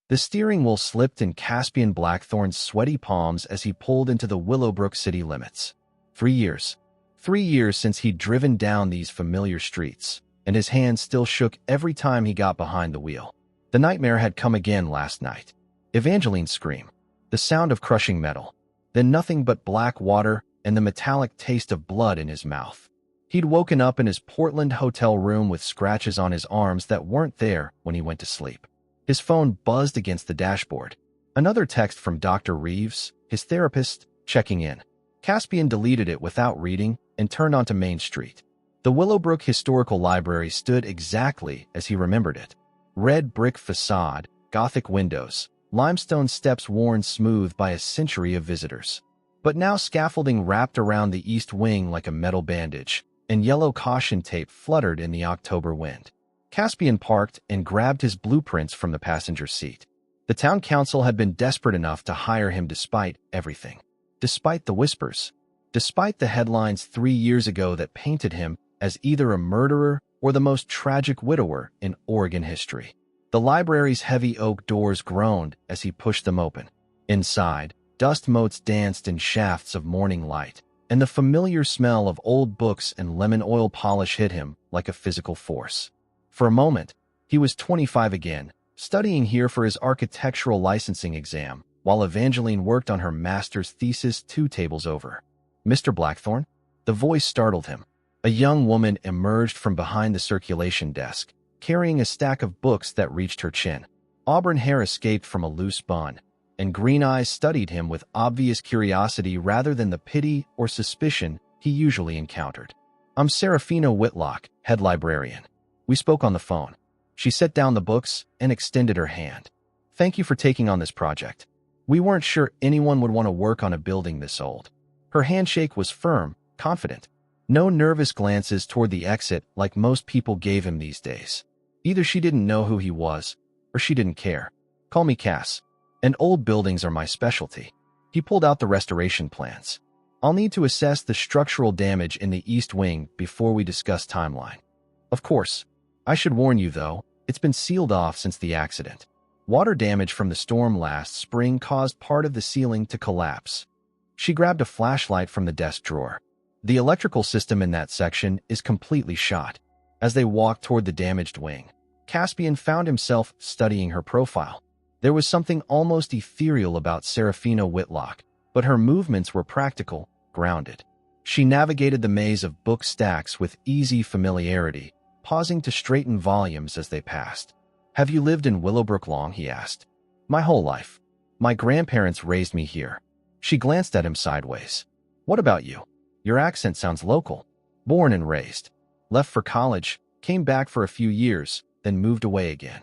The steering wheel slipped in Caspian Blackthorn's sweaty palms as he pulled into the Willowbrook city limits. 3 years. 3 years since he'd driven down these familiar streets, and his hands still shook every time he got behind the wheel. The nightmare had come again last night. Evangeline's scream, the sound of crushing metal, then nothing but black water and the metallic taste of blood in his mouth. He'd woken up in his Portland hotel room with scratches on his arms that weren't there when he went to sleep. His phone buzzed against the dashboard. Another text from Dr. Reeves, his therapist, checking in. Caspian deleted it without reading and turned onto Main Street. The Willowbrook Historical Library stood exactly as he remembered it. Red brick facade, Gothic windows, limestone steps worn smooth by a century of visitors. But now scaffolding wrapped around the east wing like a metal bandage, and yellow caution tape fluttered in the October wind. Caspian parked and grabbed his blueprints from the passenger seat. The town council had been desperate enough to hire him despite everything. Despite the whispers. Despite the headlines 3 years ago that painted him as either a murderer or the most tragic widower in Oregon history. The library's heavy oak doors groaned as he pushed them open. Inside, dust motes danced in shafts of morning light, and the familiar smell of old books and lemon oil polish hit him like a physical force. For a moment, he was 25 again, studying here for his architectural licensing exam, while Evangeline worked on her master's thesis 2 tables over. "Mr. Blackthorn?" The voice startled him. A young woman emerged from behind the circulation desk, carrying a stack of books that reached her chin. Auburn hair escaped from a loose bun, and green eyes studied him with obvious curiosity rather than the pity or suspicion he usually encountered. "I'm Serafina Whitlock, head librarian. We spoke on the phone." She set down the books and extended her hand. "Thank you for taking on this project. We weren't sure anyone would want to work on a building this old." Her handshake was firm, confident. No nervous glances toward the exit like most people gave him these days. Either she didn't know who he was, or she didn't care. "Call me Cass. And old buildings are my specialty." He pulled out the restoration plans. "I'll need to assess the structural damage in the east wing before we discuss timeline." "Of course. I should warn you, though, it's been sealed off since the accident. Water damage from the storm last spring caused part of the ceiling to collapse." She grabbed a flashlight from the desk drawer. "The electrical system in that section is completely shot." As they walked toward the damaged wing, Caspian found himself studying her profile. There was something almost ethereal about Serafina Whitlock, but her movements were practical, grounded. She navigated the maze of book stacks with easy familiarity, pausing to straighten volumes as they passed. "Have you lived in Willowbrook long?" he asked. "My whole life. My grandparents raised me here." She glanced at him sideways. "What about you? Your accent sounds local." "Born and raised. Left for college, came back for a few years, then moved away again."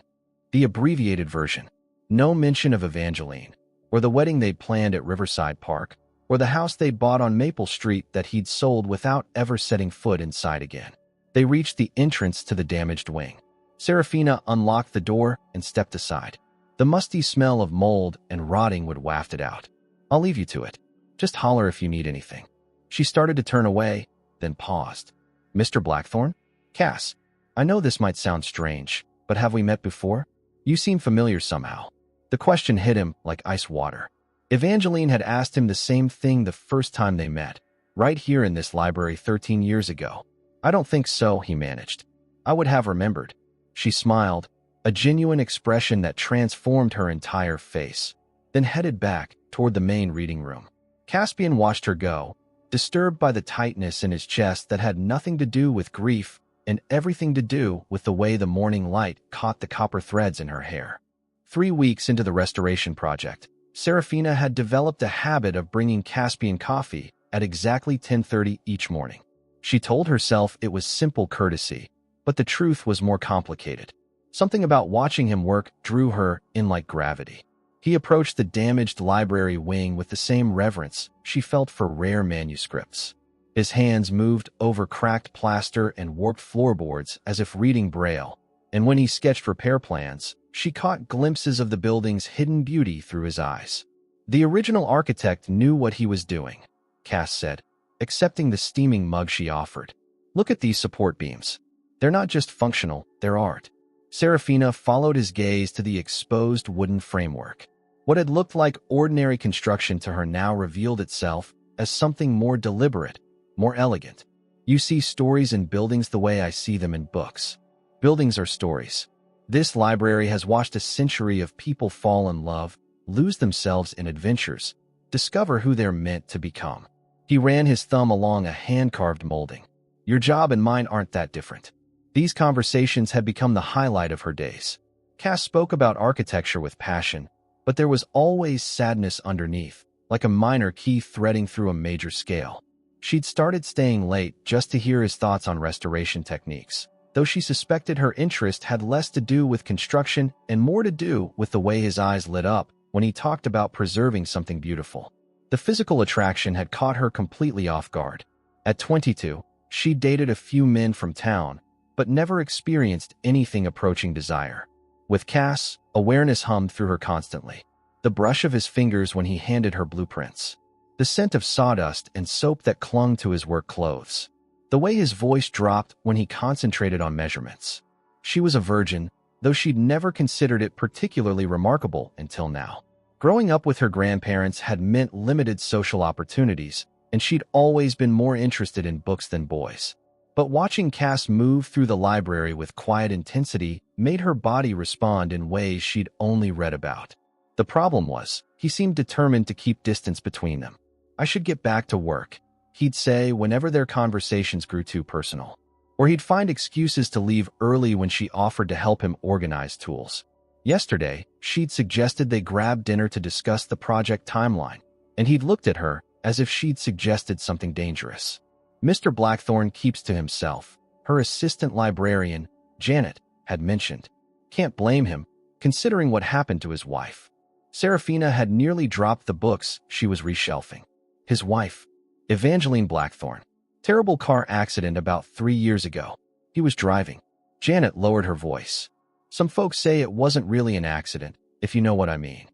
The abbreviated version. No mention of Evangeline, or the wedding they'd planned at Riverside Park, or the house they bought on Maple Street that he'd sold without ever setting foot inside again. They reached the entrance to the damaged wing. Serafina unlocked the door and stepped aside. The musty smell of mold and rotting would waft it out. "I'll leave you to it. Just holler if you need anything." She started to turn away, then paused. "Mr. Blackthorn?" "Cass. I know this might sound strange, but have we met before? You seem familiar somehow." The question hit him like ice water. Evangeline had asked him the same thing the first time they met, right here in this library 13 years ago. "I don't think so," he managed. "I would have remembered." She smiled, a genuine expression that transformed her entire face, then headed back toward the main reading room. Caspian watched her go, disturbed by the tightness in his chest that had nothing to do with grief and everything to do with the way the morning light caught the copper threads in her hair. 3 weeks into the restoration project, Serafina had developed a habit of bringing Caspian coffee at exactly 10:30 each morning. She told herself it was simple courtesy, but the truth was more complicated. Something about watching him work drew her in like gravity. He approached the damaged library wing with the same reverence she felt for rare manuscripts. His hands moved over cracked plaster and warped floorboards as if reading Braille, and when he sketched repair plans, she caught glimpses of the building's hidden beauty through his eyes. The original architect knew what he was doing, Cass said, accepting the steaming mug she offered. "Look at these support beams. They're not just functional, they're art." Serafina followed his gaze to the exposed wooden framework. What had looked like ordinary construction to her now revealed itself as something more deliberate, more elegant. You see stories in buildings the way I see them in books. Buildings are stories. This library has watched a century of people fall in love, lose themselves in adventures, discover who they're meant to become. He ran his thumb along a hand-carved molding. Your job and mine aren't that different. These conversations had become the highlight of her days. Cass spoke about architecture with passion, but there was always sadness underneath, like a minor key threading through a major scale. She'd started staying late just to hear his thoughts on restoration techniques, though she suspected her interest had less to do with construction and more to do with the way his eyes lit up when he talked about preserving something beautiful. The physical attraction had caught her completely off guard. At 22, she'd dated a few men from town, but never experienced anything approaching desire. With Cass, awareness hummed through her constantly. The brush of his fingers when he handed her blueprints. The scent of sawdust and soap that clung to his work clothes. The way his voice dropped when he concentrated on measurements. She was a virgin, though she'd never considered it particularly remarkable until now. Growing up with her grandparents had meant limited social opportunities, and she'd always been more interested in books than boys. But watching Cass move through the library with quiet intensity made her body respond in ways she'd only read about. The problem was, he seemed determined to keep distance between them. I should get back to work, he'd say whenever their conversations grew too personal. Or he'd find excuses to leave early when she offered to help him organize tools. Yesterday, she'd suggested they grab dinner to discuss the project timeline, and he'd looked at her as if she'd suggested something dangerous. Mr. Blackthorne keeps to himself, her assistant librarian, Janet, had mentioned. Can't blame him, considering what happened to his wife. Serafina had nearly dropped the books she was reshelving. His wife, Evangeline Blackthorne. Terrible car accident about 3 years ago. He was driving. Janet lowered her voice. Some folks say it wasn't really an accident, if you know what I mean.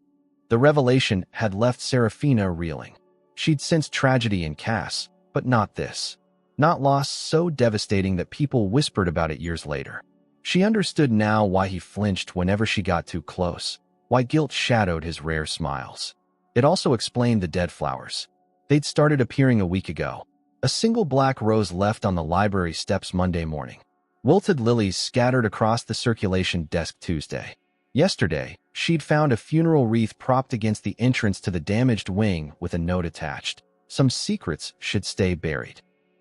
The revelation had left Serafina reeling. She'd sensed tragedy in Cass, but not this. Not loss so devastating that people whispered about it years later. She understood now why he flinched whenever she got too close, why guilt shadowed his rare smiles. It also explained the dead flowers. They'd started appearing a week ago. A single black rose left on the library steps Monday morning. Wilted lilies scattered across the circulation desk Tuesday. Yesterday, she'd found a funeral wreath propped against the entrance to the damaged wing with a note attached. Some secrets should stay buried.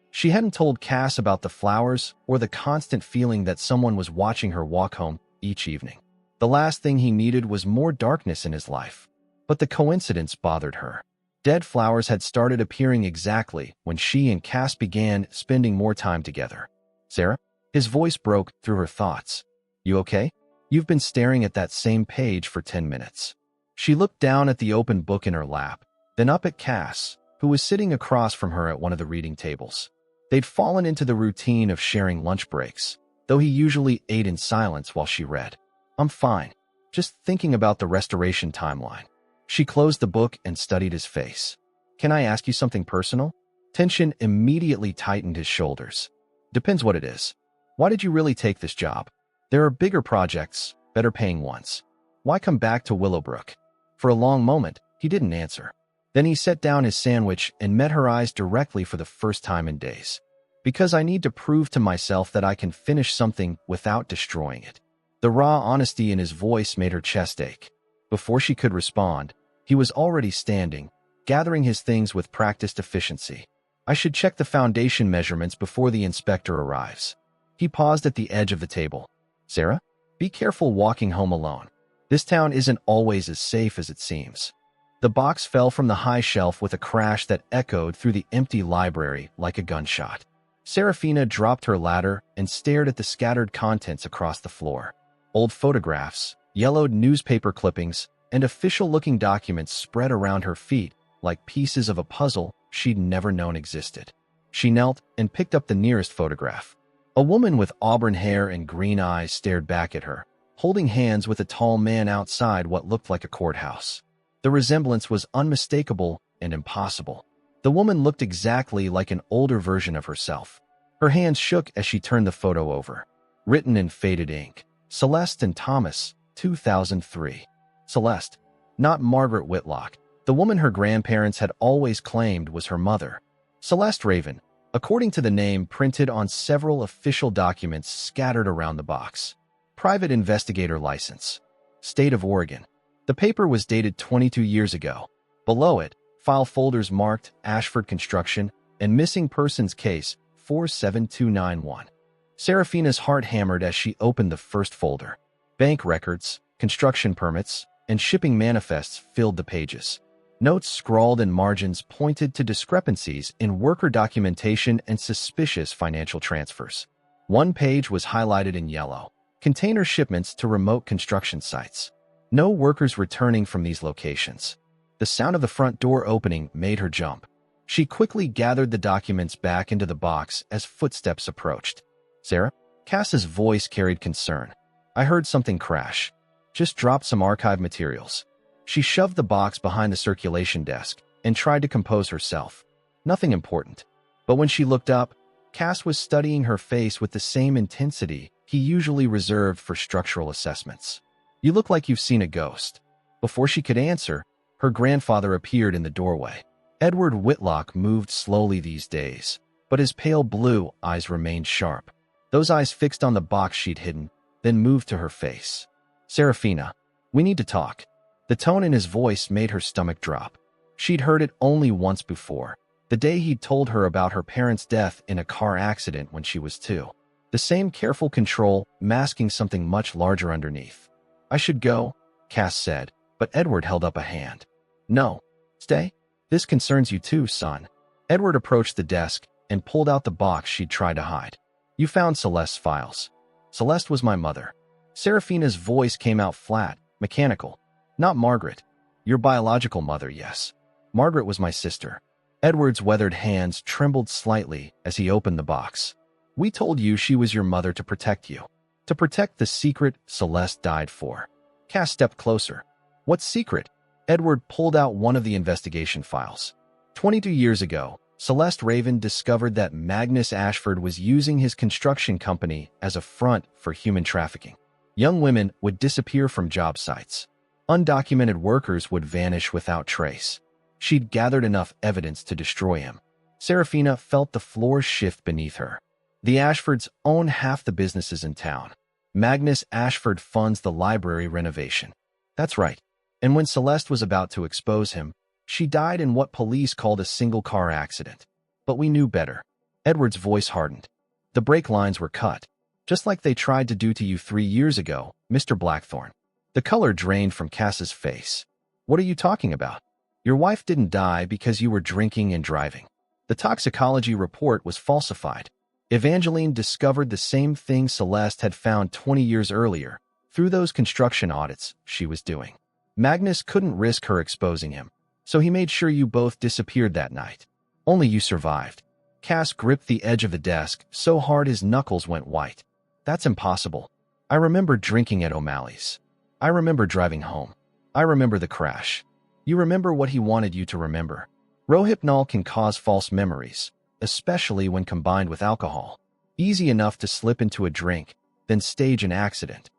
She hadn't told Cass about the flowers or the constant feeling that someone was watching her walk home each evening. The last thing he needed was more darkness in his life. But the coincidence bothered her. Dead flowers had started appearing exactly when she and Cass began spending more time together. Sarah? His voice broke through her thoughts. You okay? You've been staring at that same page for 10 minutes. She looked down at the open book in her lap, then up at Cass, who was sitting across from her at one of the reading tables. They'd fallen into the routine of sharing lunch breaks, though he usually ate in silence while she read. I'm fine. Just thinking about the restoration timeline. She closed the book and studied his face. Can I ask you something personal? Tension immediately tightened his shoulders. Depends what it is. Why did you really take this job? There are bigger projects, better paying ones. Why come back to Willowbrook? For a long moment, he didn't answer. Then he set down his sandwich and met her eyes directly for the first time in days. Because I need to prove to myself that I can finish something without destroying it. The raw honesty in his voice made her chest ache. Before she could respond, he was already standing, gathering his things with practiced efficiency. I should check the foundation measurements before the inspector arrives. He paused at the edge of the table. Sarah, be careful walking home alone. This town isn't always as safe as it seems. The box fell from the high shelf with a crash that echoed through the empty library like a gunshot. Serafina dropped her ladder and stared at the scattered contents across the floor. Old photographs, yellowed newspaper clippings, and official-looking documents spread around her feet like pieces of a puzzle she'd never known existed. She knelt and picked up the nearest photograph. A woman with auburn hair and green eyes stared back at her, holding hands with a tall man outside what looked like a courthouse. The resemblance was unmistakable and impossible. The woman looked exactly like an older version of herself. Her hands shook as she turned the photo over. Written in faded ink. Celeste and Thomas, 2003. Celeste, not Margaret Whitlock, the woman her grandparents had always claimed was her mother. Celeste Raven, according to the name printed on several official documents scattered around the box. Private Investigator License. State of Oregon. The paper was dated 22 years ago. Below it, file folders marked Ashford Construction and Missing Persons Case 47291. Seraphina's heart hammered as she opened the first folder. Bank records, construction permits, and shipping manifests filled the pages. Notes scrawled in margins pointed to discrepancies in worker documentation and suspicious financial transfers. One page was highlighted in yellow. Container shipments to remote construction sites. No workers returning from these locations. The sound of the front door opening made her jump. She quickly gathered the documents back into the box as footsteps approached. Sarah? Cass's voice carried concern. I heard something crash. Just dropped some archive materials. She shoved the box behind the circulation desk and tried to compose herself. Nothing important. But when she looked up, Cass was studying her face with the same intensity he usually reserved for structural assessments. You look like you've seen a ghost. Before she could answer, her grandfather appeared in the doorway. Edward Whitlock moved slowly these days, but his pale blue eyes remained sharp. Those eyes fixed on the box she'd hidden, then moved to her face. Seraphina, we need to talk. The tone in his voice made her stomach drop. She'd heard it only once before, the day he'd told her about her parents' death in a car accident when she was 2. The same careful control, masking something much larger underneath. I should go, Cass said, but Edward held up a hand. No. Stay. This concerns you too, son. Edward approached the desk and pulled out the box she'd tried to hide. You found Celeste's files. Celeste was my mother. Seraphina's voice came out flat, mechanical. Not Margaret. Your biological mother, yes. Margaret was my sister. Edward's weathered hands trembled slightly as he opened the box. We told you she was your mother to protect you. To protect the secret Celeste died for. Cass stepped closer. What secret? Edward pulled out one of the investigation files. 22 years ago, Celeste Raven discovered that Magnus Ashford was using his construction company as a front for human trafficking. Young women would disappear from job sites. Undocumented workers would vanish without trace. She'd gathered enough evidence to destroy him. Seraphina felt the floor shift beneath her. The Ashfords own half the businesses in town. Magnus Ashford funds the library renovation. That's right. And when Celeste was about to expose him, she died in what police called a single-car accident. But we knew better. Edward's voice hardened. The brake lines were cut, just like they tried to do to you 3 years ago, Mr. Blackthorne. The color drained from Cass's face. What are you talking about? Your wife didn't die because you were drinking and driving. The toxicology report was falsified. Evangeline discovered the same thing Celeste had found 20 years earlier through those construction audits she was doing. Magnus couldn't risk her exposing him, so he made sure you both disappeared that night. Only you survived. Cass gripped the edge of the desk so hard his knuckles went white. That's impossible. I remember drinking at O'Malley's. I remember driving home. I remember the crash. You remember what he wanted you to remember. Rohypnol can cause false memories, especially when combined with alcohol. Easy enough to slip into a drink, then stage an accident.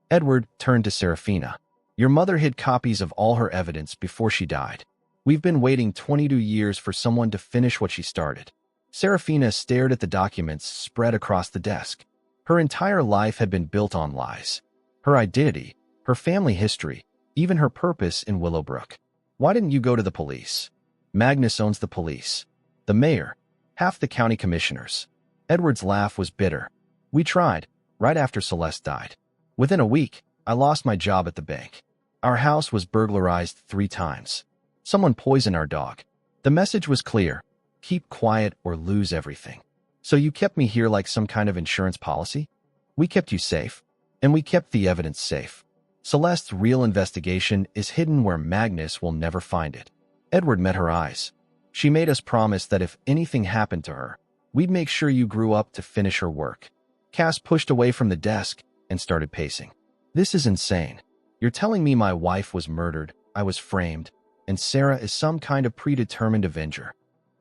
Edward turned to Seraphina. Your mother hid copies of all her evidence before she died. We've been waiting 22 years for someone to finish what she started. Seraphina stared at the documents spread across the desk. Her entire life had been built on lies. Her identity, her family history, even her purpose in Willowbrook. Why didn't you go to the police? Magnus owns the police. The mayor, half the county commissioners. Edward's laugh was bitter. We tried, right after Celeste died. Within a week, I lost my job at the bank. Our house was burglarized 3 times. Someone poisoned our dog. The message was clear. Keep quiet or lose everything. So you kept me here like some kind of insurance policy? We kept you safe, and we kept the evidence safe. Celeste's real investigation is hidden where Magnus will never find it. Edward met her eyes. She made us promise that if anything happened to her, we'd make sure you grew up to finish her work. Cass pushed away from the desk and started pacing. This is insane. You're telling me my wife was murdered, I was framed, and Sarah is some kind of predetermined avenger.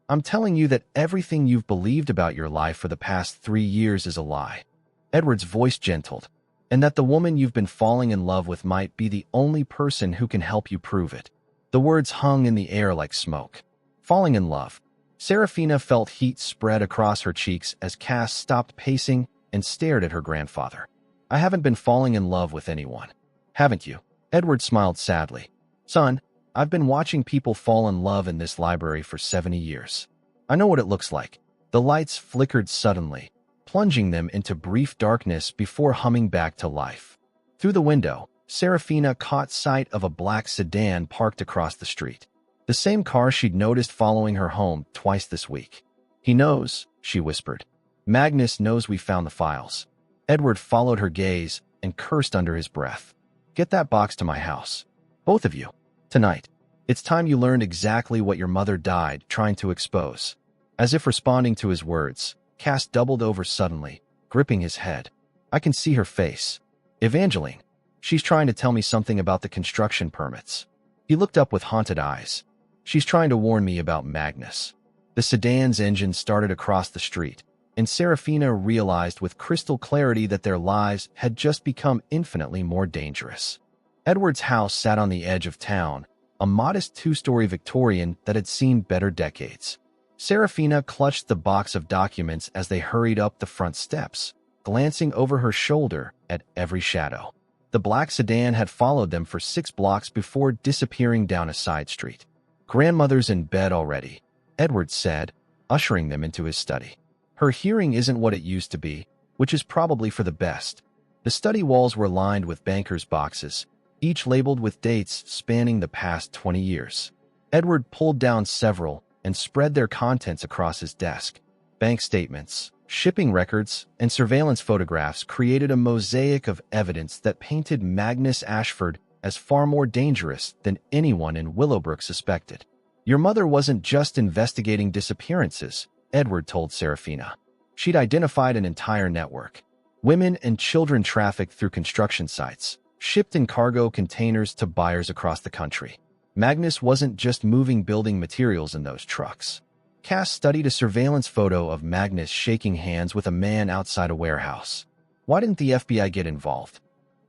I'm telling you that everything you've believed about your life for the past 3 years is a lie. Edward's voice gentled. and that the woman you've been falling in love with might be the only person who can help you prove it. The words hung in the air like smoke. Falling in love. Serafina felt heat spread across her cheeks as Cass stopped pacing and stared at her grandfather. I haven't been falling in love with anyone. Haven't you? Edward smiled sadly. Son, I've been watching people fall in love in this library for 70 years. I know what it looks like. The lights flickered suddenly, plunging them into brief darkness before humming back to life. Through the window, Serafina caught sight of a black sedan parked across the street. The same car she'd noticed following her home twice this week. He knows, she whispered. Magnus knows we found the files. Edward followed her gaze and cursed under his breath. Get that box to my house. Both of you. Tonight. It's time you learned exactly what your mother died trying to expose. As if responding to his words, Cass doubled over suddenly, gripping his head. I can see her face. Evangeline. She's trying to tell me something about the construction permits. He looked up with haunted eyes. She's trying to warn me about Magnus. The sedan's engine started across the street, and Serafina realized with crystal clarity that their lives had just become infinitely more dangerous. Edward's house sat on the edge of town, a modest two-story Victorian that had seen better decades. Serafina clutched the box of documents as they hurried up the front steps, glancing over her shoulder at every shadow. The black sedan had followed them for 6 blocks before disappearing down a side street. Grandmother's in bed already, Edward said, ushering them into his study. Her hearing isn't what it used to be, which is probably for the best. The study walls were lined with bankers' boxes, each labeled with dates spanning the past 20 years. Edward pulled down several and spread their contents across his desk. Bank statements, shipping records, and surveillance photographs created a mosaic of evidence that painted Magnus Ashford as far more dangerous than anyone in Willowbrook suspected. Your mother wasn't just investigating disappearances, Edward told Serafina. She'd identified an entire network. Women and children trafficked through construction sites, shipped in cargo containers to buyers across the country. Magnus wasn't just moving building materials in those trucks. Cass studied a surveillance photo of Magnus shaking hands with a man outside a warehouse. Why didn't the FBI get involved?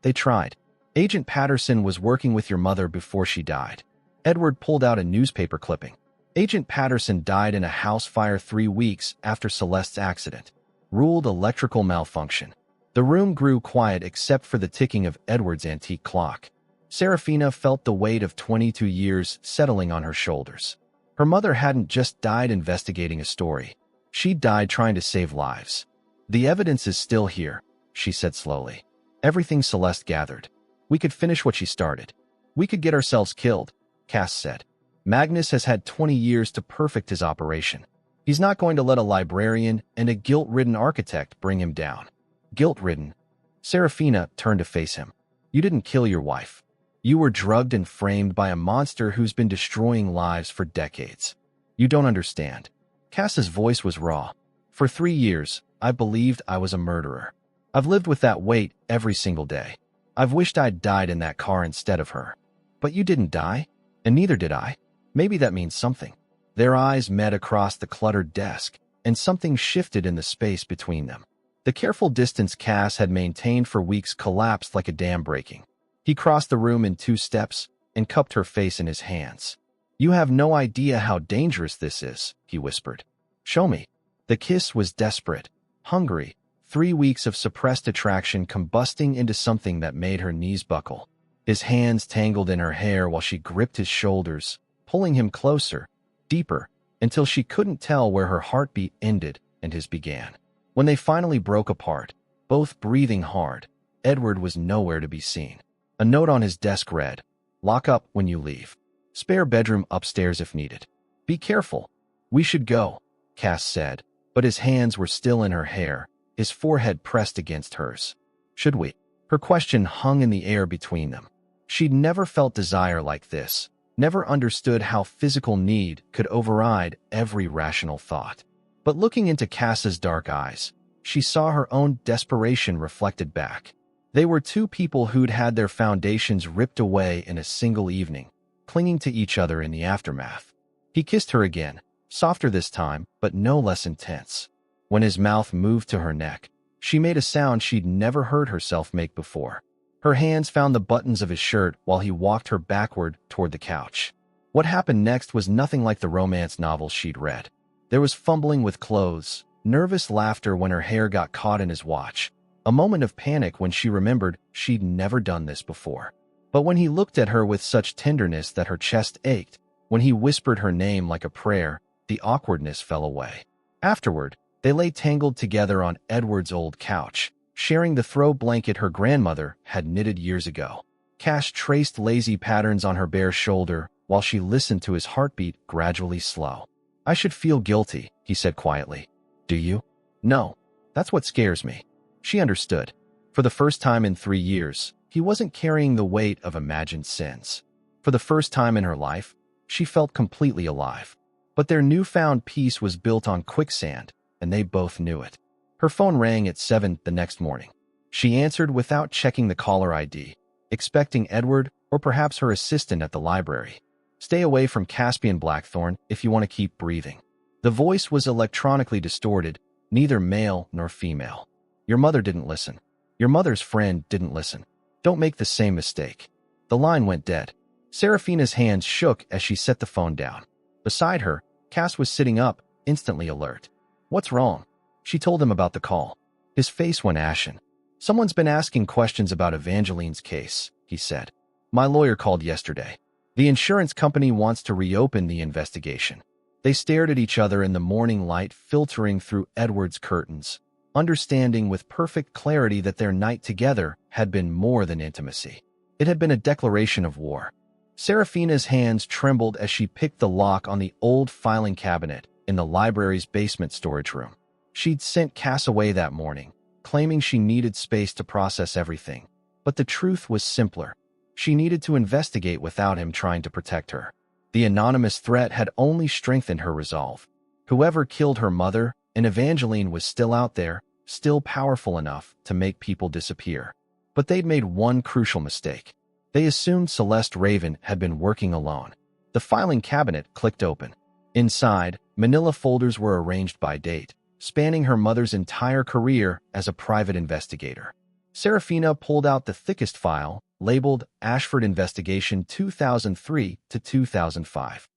They tried. Agent Patterson was working with your mother before she died. Edward pulled out a newspaper clipping. Agent Patterson died in a house fire 3 weeks after Celeste's accident. Ruled electrical malfunction. The room grew quiet except for the ticking of Edward's antique clock. Serafina felt the weight of 22 years settling on her shoulders. Her mother hadn't just died investigating a story. She died trying to save lives. The evidence is still here, she said slowly. Everything Celeste gathered. We could finish what she started. We could get ourselves killed, Cass said. Magnus has had 20 years to perfect his operation. He's not going to let a librarian and a guilt-ridden architect bring him down. Guilt-ridden? Serafina turned to face him. You didn't kill your wife. You were drugged and framed by a monster who's been destroying lives for decades. You don't understand. Cass's voice was raw. For 3 years, I believed I was a murderer. I've lived with that weight every single day. I've wished I'd died in that car instead of her. But you didn't die, and neither did I. Maybe that means something. Their eyes met across the cluttered desk, and something shifted in the space between them. The careful distance Cass had maintained for weeks collapsed like a dam breaking. He crossed the room in 2 steps and cupped her face in his hands. You have no idea how dangerous this is, he whispered. Show me. The kiss was desperate, hungry, 3 weeks of suppressed attraction combusting into something that made her knees buckle. His hands tangled in her hair while she gripped his shoulders, pulling him closer, deeper, until she couldn't tell where her heartbeat ended and his began. When they finally broke apart, both breathing hard, Edward was nowhere to be seen. A note on his desk read, Lock up when you leave. Spare bedroom upstairs if needed. Be careful. We should go, Cass said, but his hands were still in her hair, his forehead pressed against hers. Should we? Her question hung in the air between them. She'd never felt desire like this, never understood how physical need could override every rational thought. But looking into Cass's dark eyes, she saw her own desperation reflected back. They were 2 people who'd had their foundations ripped away in a single evening, clinging to each other in the aftermath. He kissed her again, softer this time, but no less intense. When his mouth moved to her neck, She made a sound she'd never heard herself make before. Her hands found the buttons of his shirt while he walked her backward toward the couch. What happened next was nothing like the romance novels she'd read. There was fumbling with clothes, nervous laughter when her hair got caught in his watch, a moment of panic when she remembered she'd never done this before. But when he looked at her with such tenderness that her chest ached, when he whispered her name like a prayer, the awkwardness fell away. Afterward, they lay tangled together on Edward's old couch, sharing the throw blanket her grandmother had knitted years ago. Cash traced lazy patterns on her bare shoulder while she listened to his heartbeat gradually slow. "I should feel guilty," he said quietly. "Do you?" "No. That's what scares me." She understood. For the first time in 3 years, he wasn't carrying the weight of imagined sins. For the first time in her life, she felt completely alive. But their newfound peace was built on quicksand, and they both knew it. Her phone rang at 7 the next morning. She answered without checking the caller ID, expecting Edward or perhaps her assistant at the library. "Stay away from Caspian Blackthorn if you want to keep breathing." The voice was electronically distorted, neither male nor female. "Your mother didn't listen. Your mother's friend didn't listen. Don't make the same mistake." The line went dead. Serafina's hands shook as she set the phone down. Beside her, Cass was sitting up, instantly alert. "What's wrong?" She told him about the call. His face went ashen. "Someone's been asking questions about Evangeline's case," he said. "My lawyer called yesterday. The insurance company wants to reopen the investigation." They stared at each other in the morning light filtering through Edward's curtains, understanding with perfect clarity that their night together had been more than intimacy. It had been a declaration of war. Serafina's hands trembled as she picked the lock on the old filing cabinet in the library's basement storage room. She'd sent Cass away that morning, claiming she needed space to process everything. But the truth was simpler. She needed to investigate without him trying to protect her. The anonymous threat had only strengthened her resolve. Whoever killed her mother, and Evangeline was still out there, still powerful enough to make people disappear. But they'd made one crucial mistake. They assumed Celeste Raven had been working alone. The filing cabinet clicked open. Inside, manila folders were arranged by date, spanning her mother's entire career as a private investigator. Serafina pulled out the thickest file, labeled Ashford Investigation 2003 to 2005.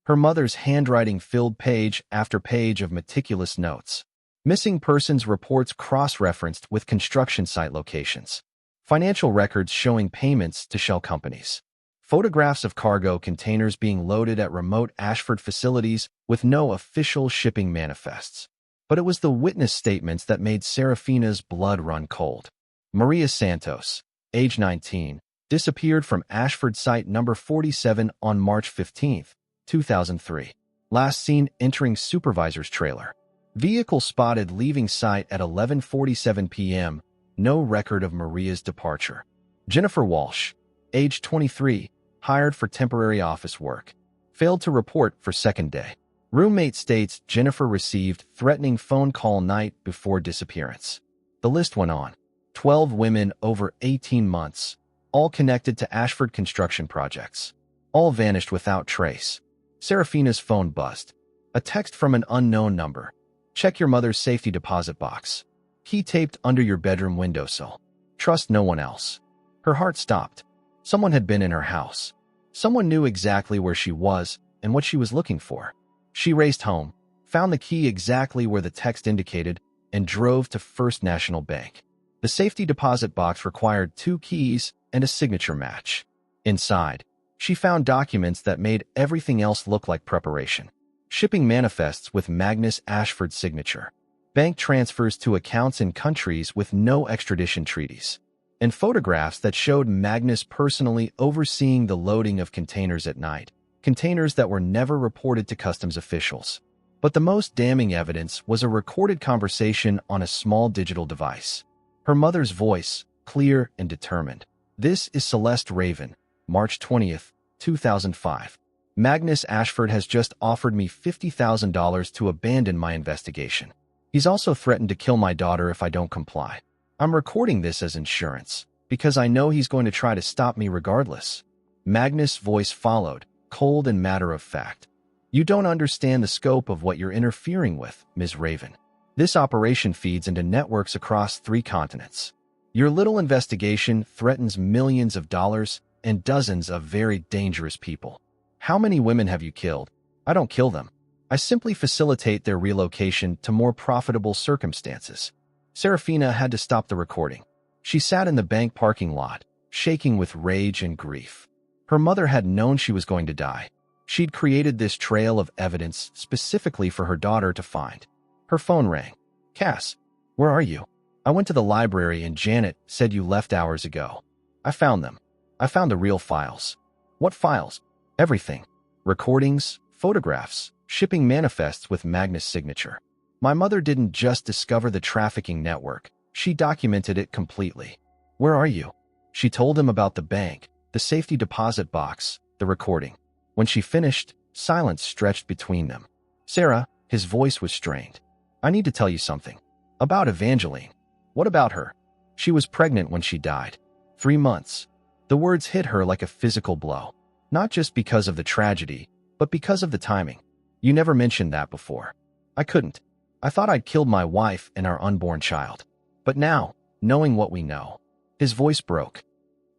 Her mother's handwriting filled page after page of meticulous notes. Missing persons reports cross-referenced with construction site locations. Financial records showing payments to shell companies. Photographs of cargo containers being loaded at remote Ashford facilities with no official shipping manifests. But it was the witness statements that made Serafina's blood run cold. Maria Santos, age 19, disappeared from Ashford Site number 47 on March 15, 2003. Last seen entering supervisor's trailer. Vehicle spotted leaving site at 11:47 p.m. No record of Maria's departure. Jennifer Walsh, age 23, hired for temporary office work. Failed to report for second day. Roommate states Jennifer received threatening phone call night before disappearance. The list went on. 12 women over 18 months, all connected to Ashford construction projects. All vanished without trace. Serafina's phone buzzed. A text from an unknown number. "Check your mother's safety deposit box. Key taped under your bedroom windowsill. Trust no one else." Her heart stopped. Someone had been in her house. Someone knew exactly where she was and what she was looking for. She raced home, found the key exactly where the text indicated, and drove to First National Bank. The safety deposit box required 2 keys and a signature match. Inside, she found documents that made everything else look like preparation. Shipping manifests with Magnus Ashford's signature. Bank transfers to accounts in countries with no extradition treaties. And photographs that showed Magnus personally overseeing the loading of containers at night. Containers that were never reported to customs officials. But the most damning evidence was a recorded conversation on a small digital device. Her mother's voice, clear and determined. "This is Celeste Raven, March 20th, 2005. Magnus Ashford has just offered me $50,000 to abandon my investigation. He's also threatened to kill my daughter if I don't comply. I'm recording this as insurance, because I know he's going to try to stop me regardless." Magnus' voice followed, cold and matter of fact. "You don't understand the scope of what you're interfering with, Ms. Raven. This operation feeds into networks across 3 continents. Your little investigation threatens millions of dollars and dozens of very dangerous people. How many women have you killed? I don't kill them. I simply facilitate their relocation to more profitable circumstances. Serafina had to stop the recording. She sat in the bank parking lot, shaking with rage and grief. Her mother had known she was going to die. She'd created this trail of evidence specifically for her daughter to find. Her phone rang. Cass, where are you? I went to the library and Janet said you left hours ago. I found them. I found the real files. What files? Everything. Recordings, photographs, shipping manifests with Magnus' signature. My mother didn't just discover the trafficking network. She documented it completely. Where are you? She told him about the bank, the safety deposit box, the recording. When she finished, silence stretched between them. Sarah, his voice was strained. I need to tell you something. About Evangeline. What about her? She was pregnant when she died. 3 months. The words hit her like a physical blow. Not just because of the tragedy, but because of the timing. You never mentioned that before. I couldn't. I thought I'd killed my wife and our unborn child. But now, knowing what we know, his voice broke.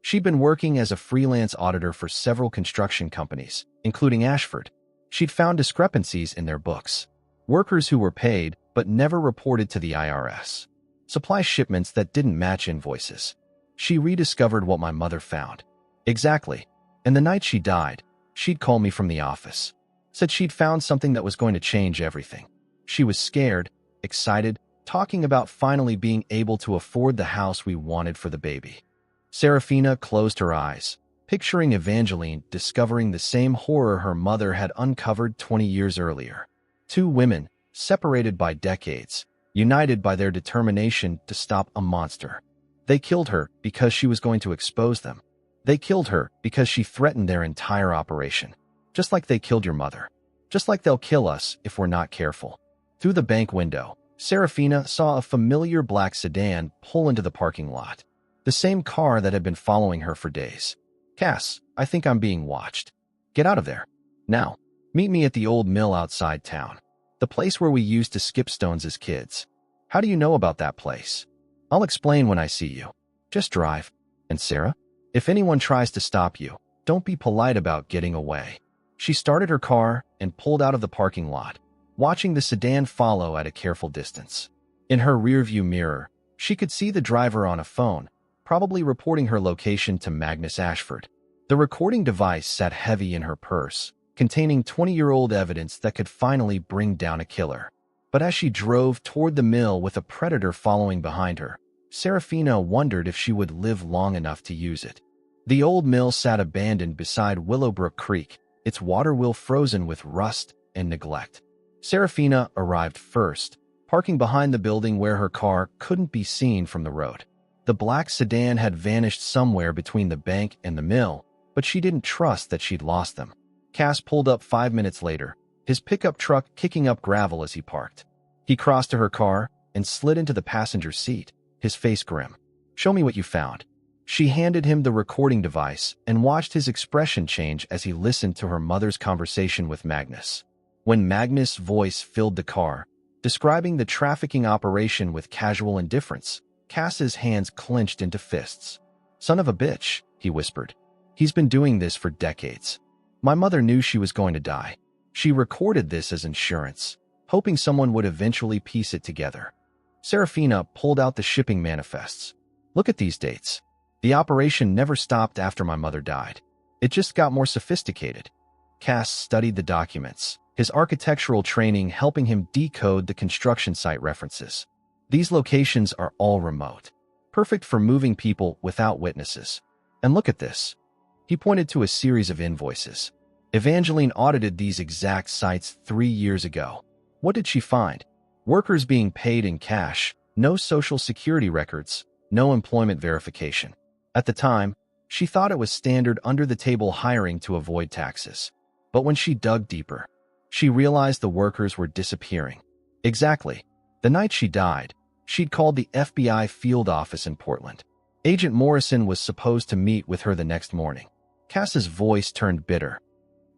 She'd been working as a freelance auditor for several construction companies, including Ashford. She'd found discrepancies in their books. Workers who were paid but never reported to the IRS. Supply shipments that didn't match invoices. She rediscovered what my mother found. Exactly. And the night she died, she'd call me from the office. Said she'd found something that was going to change everything. She was scared, excited, talking about finally being able to afford the house we wanted for the baby. Serafina closed her eyes, picturing Evangeline discovering the same horror her mother had uncovered 20 years earlier. 2 women, separated by decades, united by their determination to stop a monster. They killed her because she was going to expose them. They killed her because she threatened their entire operation. Just like they killed your mother. Just like they'll kill us if we're not careful. Through the bank window, Serafina saw a familiar black sedan pull into the parking lot. The same car that had been following her for days. Cass, I think I'm being watched. Get out of there. Now, meet me at the old mill outside town. The place where we used to skip stones as kids. How do you know about that place? I'll explain when I see you. Just drive. And Sarah, if anyone tries to stop you, don't be polite about getting away. She started her car and pulled out of the parking lot, watching the sedan follow at a careful distance. In her rearview mirror, she could see the driver on a phone, probably reporting her location to Magnus Ashford. The recording device sat heavy in her purse, containing 20-year-old evidence that could finally bring down a killer. But as she drove toward the mill with a predator following behind her, Serafina wondered if she would live long enough to use it. The old mill sat abandoned beside Willowbrook Creek, its water wheel frozen with rust and neglect. Serafina arrived first, parking behind the building where her car couldn't be seen from the road. The black sedan had vanished somewhere between the bank and the mill, but she didn't trust that she'd lost them. Cass pulled up 5 minutes later, his pickup truck kicking up gravel as he parked. He crossed to her car and slid into the passenger seat, his face grim. Show me what you found. She handed him the recording device and watched his expression change as he listened to her mother's conversation with Magnus. When Magnus' voice filled the car, describing the trafficking operation with casual indifference, Cass's hands clenched into fists. Son of a bitch, he whispered. He's been doing this for decades. My mother knew she was going to die. She recorded this as insurance, hoping someone would eventually piece it together. Serafina pulled out the shipping manifests. Look at these dates. The operation never stopped after my mother died. It just got more sophisticated. Cass studied the documents, his architectural training helping him decode the construction site references. These locations are all remote, perfect for moving people without witnesses. And look at this. He pointed to a series of invoices. Evangeline audited these exact sites 3 years ago. What did she find? Workers being paid in cash, no social security records, no employment verification. At the time, she thought it was standard under-the-table hiring to avoid taxes. But when she dug deeper, she realized the workers were disappearing. Exactly. The night she died, she'd called the FBI field office in Portland. Agent Morrison was supposed to meet with her the next morning. Cass's voice turned bitter.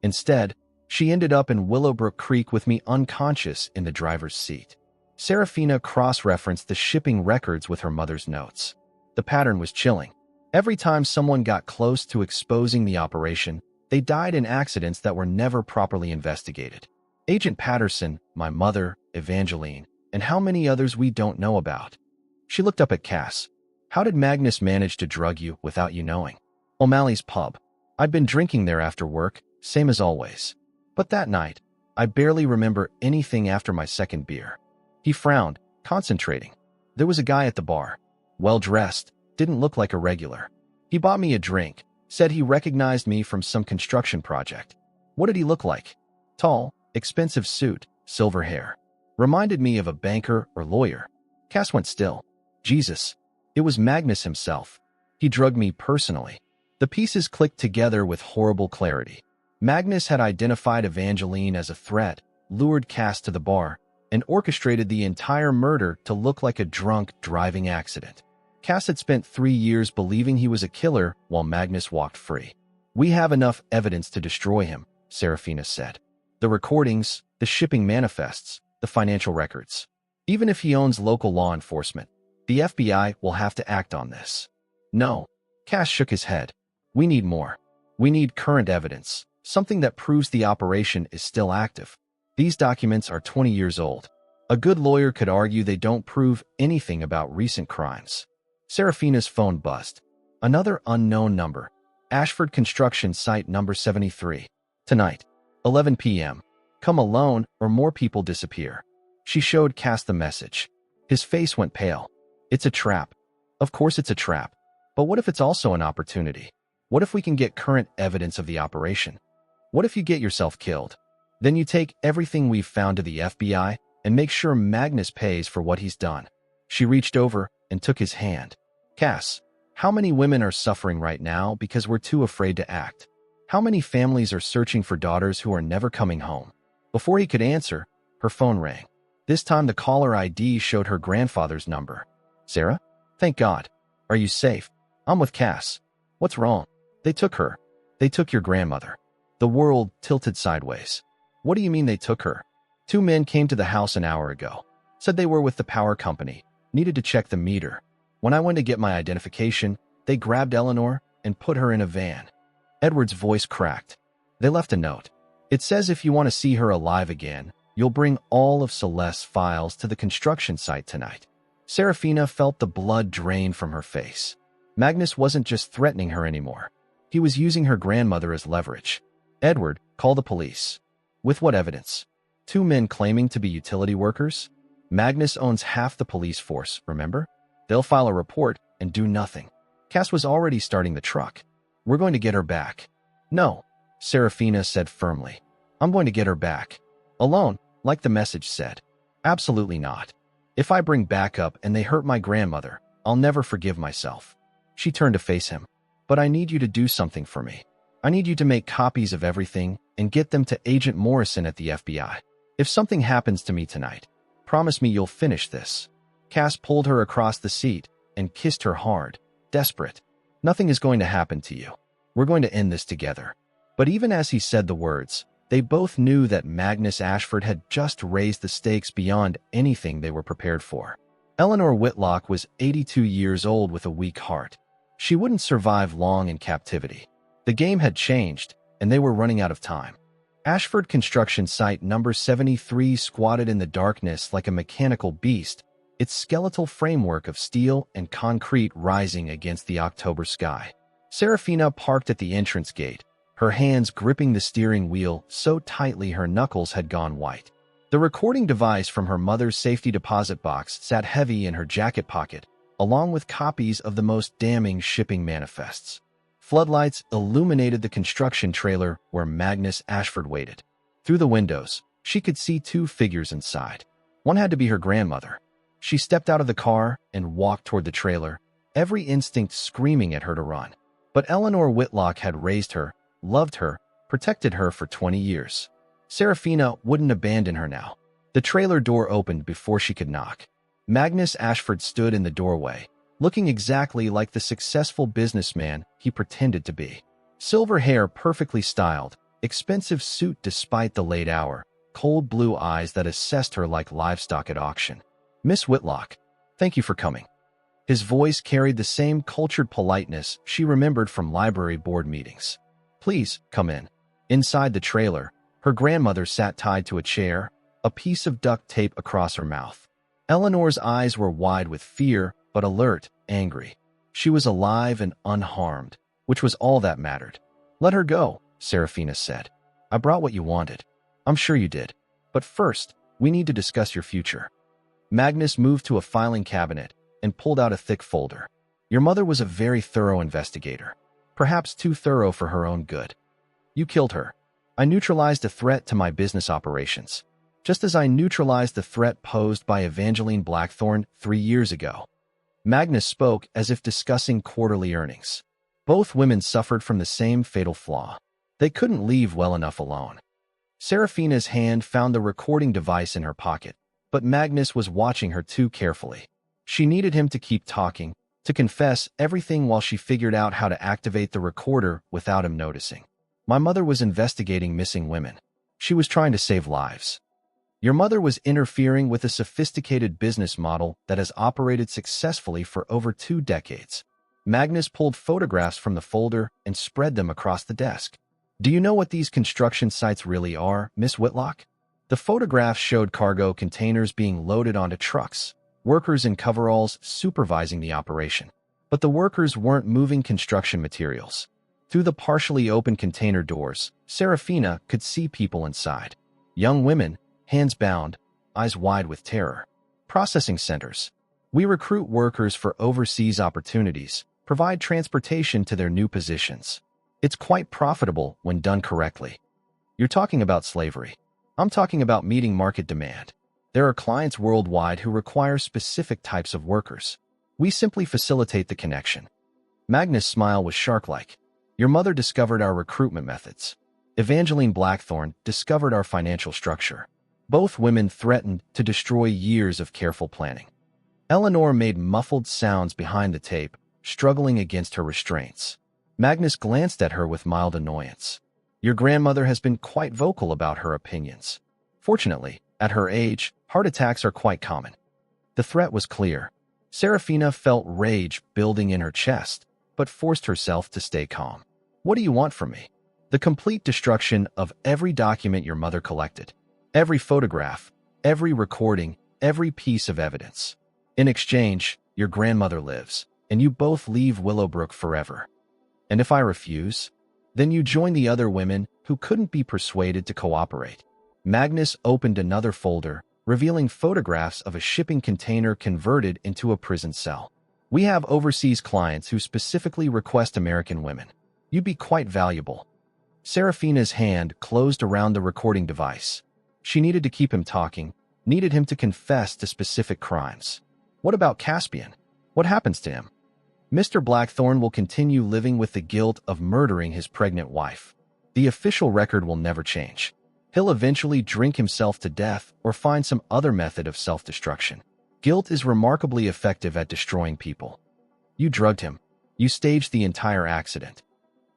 Instead, she ended up in Willowbrook Creek with me unconscious in the driver's seat. Serafina cross-referenced the shipping records with her mother's notes. The pattern was chilling. Every time someone got close to exposing the operation, they died in accidents that were never properly investigated. Agent Patterson, my mother, Evangeline, and how many others we don't know about. She looked up at Cass. How did Magnus manage to drug you without you knowing? O'Malley's pub. I'd been drinking there after work, same as always. But that night, I barely remember anything after my second beer. He frowned, concentrating. There was a guy at the bar. Well-dressed, didn't look like a regular. He bought me a drink, said he recognized me from some construction project. What did he look like? Tall, expensive suit, silver hair. Reminded me of a banker or lawyer. Cass went still. Jesus. It was Magnus himself. He drugged me personally. The pieces clicked together with horrible clarity. Magnus had identified Evangeline as a threat, lured Cass to the bar, and orchestrated the entire murder to look like a drunk driving accident. Cass had spent 3 years believing he was a killer while Magnus walked free. We have enough evidence to destroy him, Serafina said. The recordings, the shipping manifests, the financial records. Even if he owns local law enforcement, the FBI will have to act on this. No. Cass shook his head. We need more. We need current evidence, something that proves the operation is still active. These documents are 20 years old. A good lawyer could argue they don't prove anything about recent crimes. Serafina's phone buzzed. Another unknown number. Ashford Construction Site number 73. Tonight, 11 p.m. Come alone or more people disappear. She showed Cass the message. His face went pale. It's a trap. Of course it's a trap. But what if it's also an opportunity? What if we can get current evidence of the operation? What if you get yourself killed? Then you take everything we've found to the FBI and make sure Magnus pays for what he's done. She reached over and took his hand. Cass, how many women are suffering right now because we're too afraid to act? How many families are searching for daughters who are never coming home? Before he could answer, her phone rang. This time the caller ID showed her grandfather's number. Sarah? Thank God. Are you safe? I'm with Cass. What's wrong? They took her. They took your grandmother. The world tilted sideways. What do you mean they took her? 2 men came to the house an hour ago. Said they were with the power company. Needed to check the meter. When I went to get my identification, they grabbed Eleanor and put her in a van. Edward's voice cracked. They left a note. It says if you want to see her alive again, you'll bring all of Celeste's files to the construction site tonight. Serafina felt the blood drain from her face. Magnus wasn't just threatening her anymore. He was using her grandmother as leverage. Edward, call the police. With what evidence? 2 men claiming to be utility workers? Magnus owns half the police force, remember? They'll file a report and do nothing. Cass was already starting the truck. We're going to get her back. No, Serafina said firmly. I'm going to get her back. Alone, like the message said. Absolutely not. If I bring backup and they hurt my grandmother, I'll never forgive myself. She turned to face him. But I need you to do something for me. I need you to make copies of everything and get them to Agent Morrison at the FBI. If something happens to me tonight, promise me you'll finish this. Cass pulled her across the seat and kissed her hard, desperate. Nothing is going to happen to you. We're going to end this together. But even as he said the words, they both knew that Magnus Ashford had just raised the stakes beyond anything they were prepared for. Eleanor Whitlock was 82 years old with a weak heart. She wouldn't survive long in captivity. The game had changed, and they were running out of time. Ashford Construction Site number 73 squatted in the darkness like a mechanical beast, its skeletal framework of steel and concrete rising against the October sky. Serafina parked at the entrance gate, her hands gripping the steering wheel so tightly her knuckles had gone white. The recording device from her mother's safety deposit box sat heavy in her jacket pocket, along with copies of the most damning shipping manifests. Floodlights illuminated the construction trailer where Magnus Ashford waited. Through the windows, she could see 2 figures inside. One had to be her grandmother. She stepped out of the car and walked toward the trailer, every instinct screaming at her to run. But Eleanor Whitlock had raised her, loved her, protected her for 20 years. Serafina wouldn't abandon her now. The trailer door opened before she could knock. Magnus Ashford stood in the doorway, looking exactly like the successful businessman he pretended to be. Silver hair perfectly styled, expensive suit despite the late hour, cold blue eyes that assessed her like livestock at auction. Miss Whitlock, thank you for coming. His voice carried the same cultured politeness she remembered from library board meetings. Please, come in. Inside the trailer, her grandmother sat tied to a chair, a piece of duct tape across her mouth. Eleanor's eyes were wide with fear, but alert, angry. She was alive and unharmed, which was all that mattered. Let her go, Seraphina said. I brought what you wanted. I'm sure you did. But first, we need to discuss your future. Magnus moved to a filing cabinet and pulled out a thick folder. Your mother was a very thorough investigator, perhaps too thorough for her own good. You killed her. I neutralized a threat to my business operations, just as I neutralized the threat posed by Evangeline Blackthorne 3 years ago. Magnus spoke as if discussing quarterly earnings. Both women suffered from the same fatal flaw. They couldn't leave well enough alone. Seraphina's hand found the recording device in her pocket, but Magnus was watching her too carefully. She needed him to keep talking, to confess everything while she figured out how to activate the recorder without him noticing. My mother was investigating missing women. She was trying to save lives. Your mother was interfering with a sophisticated business model that has operated successfully for over 2 decades. Magnus pulled photographs from the folder and spread them across the desk. Do you know what these construction sites really are, Miss Whitlock? The photographs showed cargo containers being loaded onto trucks, workers in coveralls supervising the operation. But the workers weren't moving construction materials. Through the partially open container doors, Seraphina could see people inside. Young women, hands bound, eyes wide with terror. Processing centers. We recruit workers for overseas opportunities, provide transportation to their new positions. It's quite profitable when done correctly. You're talking about slavery. I'm talking about meeting market demand. There are clients worldwide who require specific types of workers. We simply facilitate the connection. Magnus' smile was shark-like. Your mother discovered our recruitment methods. Evangeline Blackthorne discovered our financial structure. Both women threatened to destroy years of careful planning. Eleanor made muffled sounds behind the tape, struggling against her restraints. Magnus glanced at her with mild annoyance. Your grandmother has been quite vocal about her opinions. Fortunately, at her age, heart attacks are quite common. The threat was clear. Seraphina felt rage building in her chest, but forced herself to stay calm. What do you want from me? The complete destruction of every document your mother collected. Every photograph, every recording, every piece of evidence. In exchange, your grandmother lives, and you both leave Willowbrook forever. And if I refuse, then you join the other women who couldn't be persuaded to cooperate. Magnus opened another folder, revealing photographs of a shipping container converted into a prison cell. We have overseas clients who specifically request American women. You'd be quite valuable. Seraphina's hand closed around the recording device. She needed to keep him talking, needed him to confess to specific crimes. What about Caspian? What happens to him? Mr. Blackthorne will continue living with the guilt of murdering his pregnant wife. The official record will never change. He'll eventually drink himself to death or find some other method of self-destruction. Guilt is remarkably effective at destroying people. You drugged him. You staged the entire accident.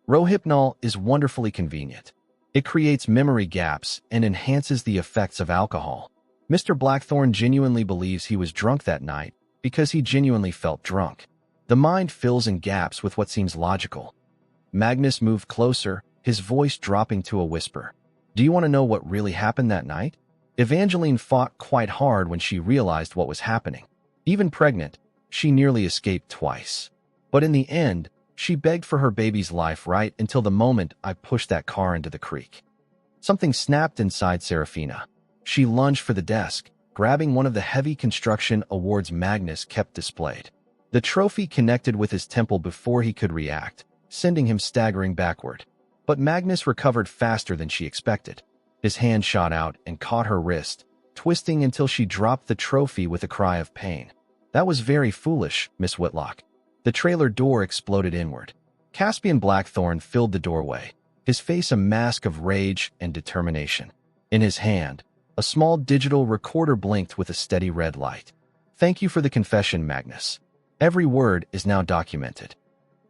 Rohypnol is wonderfully convenient. It creates memory gaps and enhances the effects of alcohol. Mr. Blackthorne genuinely believes he was drunk that night because he genuinely felt drunk. The mind fills in gaps with what seems logical. Magnus moved closer, his voice dropping to a whisper. Do you want to know what really happened that night? Evangeline fought quite hard when she realized what was happening. Even pregnant, she nearly escaped twice. But in the end, she begged for her baby's life right until the moment I pushed that car into the creek. Something snapped inside Seraphina. She lunged for the desk, grabbing one of the heavy construction awards Magnus kept displayed. The trophy connected with his temple before he could react, sending him staggering backward. But Magnus recovered faster than she expected. His hand shot out and caught her wrist, twisting until she dropped the trophy with a cry of pain. That was very foolish, Miss Whitlock. The trailer door exploded inward. Caspian Blackthorne filled the doorway, his face a mask of rage and determination. In his hand, a small digital recorder blinked with a steady red light. Thank you for the confession, Magnus. Every word is now documented.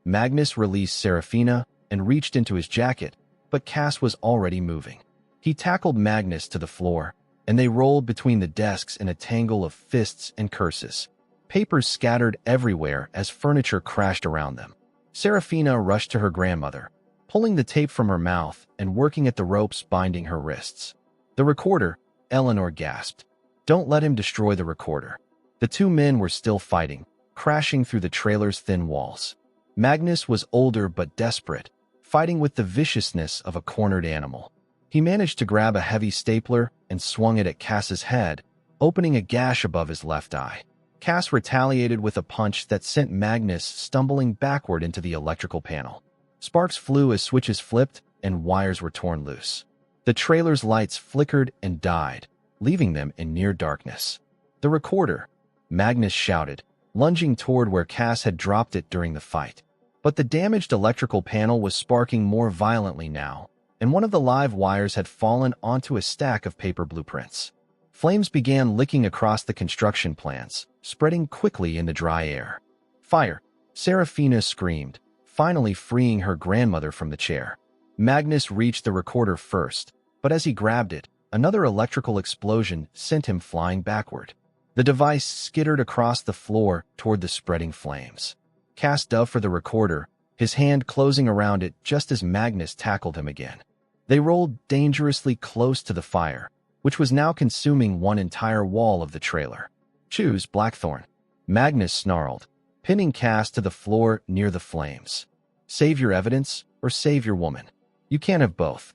Magnus released Seraphina and reached into his jacket, but Cass was already moving. He tackled Magnus to the floor, and they rolled between the desks in a tangle of fists and curses. Papers scattered everywhere as furniture crashed around them. Serafina rushed to her grandmother, pulling the tape from her mouth and working at the ropes binding her wrists. "The recorder," Eleanor gasped. "Don't let him destroy the recorder." The two men were still fighting, crashing through the trailer's thin walls. Magnus was older but desperate, fighting with the viciousness of a cornered animal. He managed to grab a heavy stapler and swung it at Cass's head, opening a gash above his left eye. Cass retaliated with a punch that sent Magnus stumbling backward into the electrical panel. Sparks flew as switches flipped and wires were torn loose. The trailer's lights flickered and died, leaving them in near darkness. "The recorder," Magnus shouted, lunging toward where Cass had dropped it during the fight. But the damaged electrical panel was sparking more violently now, and one of the live wires had fallen onto a stack of paper blueprints. Flames began licking across the construction plans, spreading quickly in the dry air. "Fire!" Serafina screamed, finally freeing her grandmother from the chair. Magnus reached the recorder first, but as he grabbed it, another electrical explosion sent him flying backward. The device skittered across the floor toward the spreading flames. Cass dove for the recorder, his hand closing around it just as Magnus tackled him again. They rolled dangerously close to the fire, which was now consuming one entire wall of the trailer. "Choose, Blackthorn," Magnus snarled, pinning Cass to the floor near the flames. "Save your evidence or save your woman. You can't have both."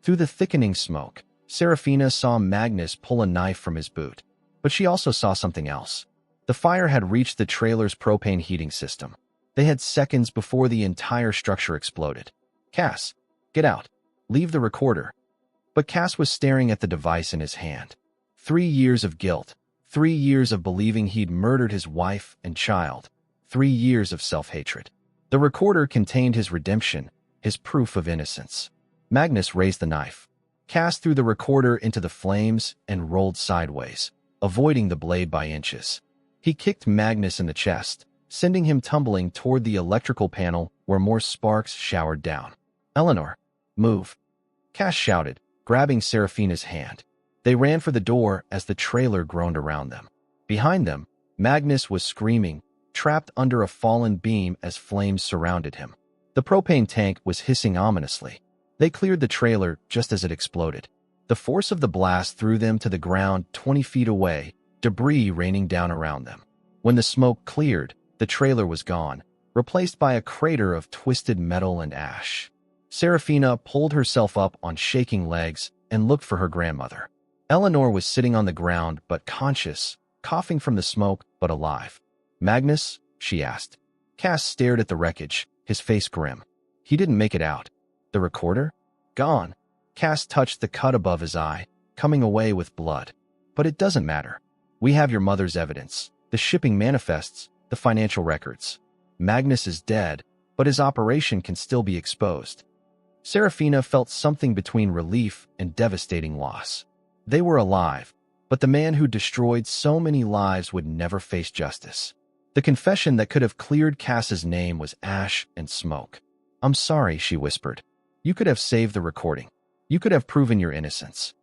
Through the thickening smoke, Serafina saw Magnus pull a knife from his boot. But she also saw something else. The fire had reached the trailer's propane heating system. They had seconds before the entire structure exploded. "Cass, get out. Leave the recorder." But Cass was staring at the device in his hand. 3 years of guilt. 3 years of believing he'd murdered his wife and child. 3 years of self-hatred. The recorder contained his redemption, his proof of innocence. Magnus raised the knife. Cass threw the recorder into the flames and rolled sideways, avoiding the blade by inches. He kicked Magnus in the chest, sending him tumbling toward the electrical panel where more sparks showered down. "Eleanor, move," Cass shouted, grabbing Serafina's hand. They ran for the door as the trailer groaned around them. Behind them, Magnus was screaming, trapped under a fallen beam as flames surrounded him. The propane tank was hissing ominously. They cleared the trailer just as it exploded. The force of the blast threw them to the ground 20 feet away, debris raining down around them. When the smoke cleared, the trailer was gone, replaced by a crater of twisted metal and ash. Serafina pulled herself up on shaking legs and looked for her grandmother. Eleanor was sitting on the ground but conscious, coughing from the smoke but alive. "Magnus?" she asked. Cass stared at the wreckage, his face grim. He didn't make it out. "The recorder? Gone." Cass touched the cut above his eye, coming away with blood. "But it doesn't matter. We have your mother's evidence, the shipping manifests, the financial records. Magnus is dead, but his operation can still be exposed." Serafina felt something between relief and devastating loss. They were alive, but the man who destroyed so many lives would never face justice. The confession that could have cleared Cass's name was ash and smoke. "I'm sorry," she whispered. "You could have saved the recording. You could have proven your innocence."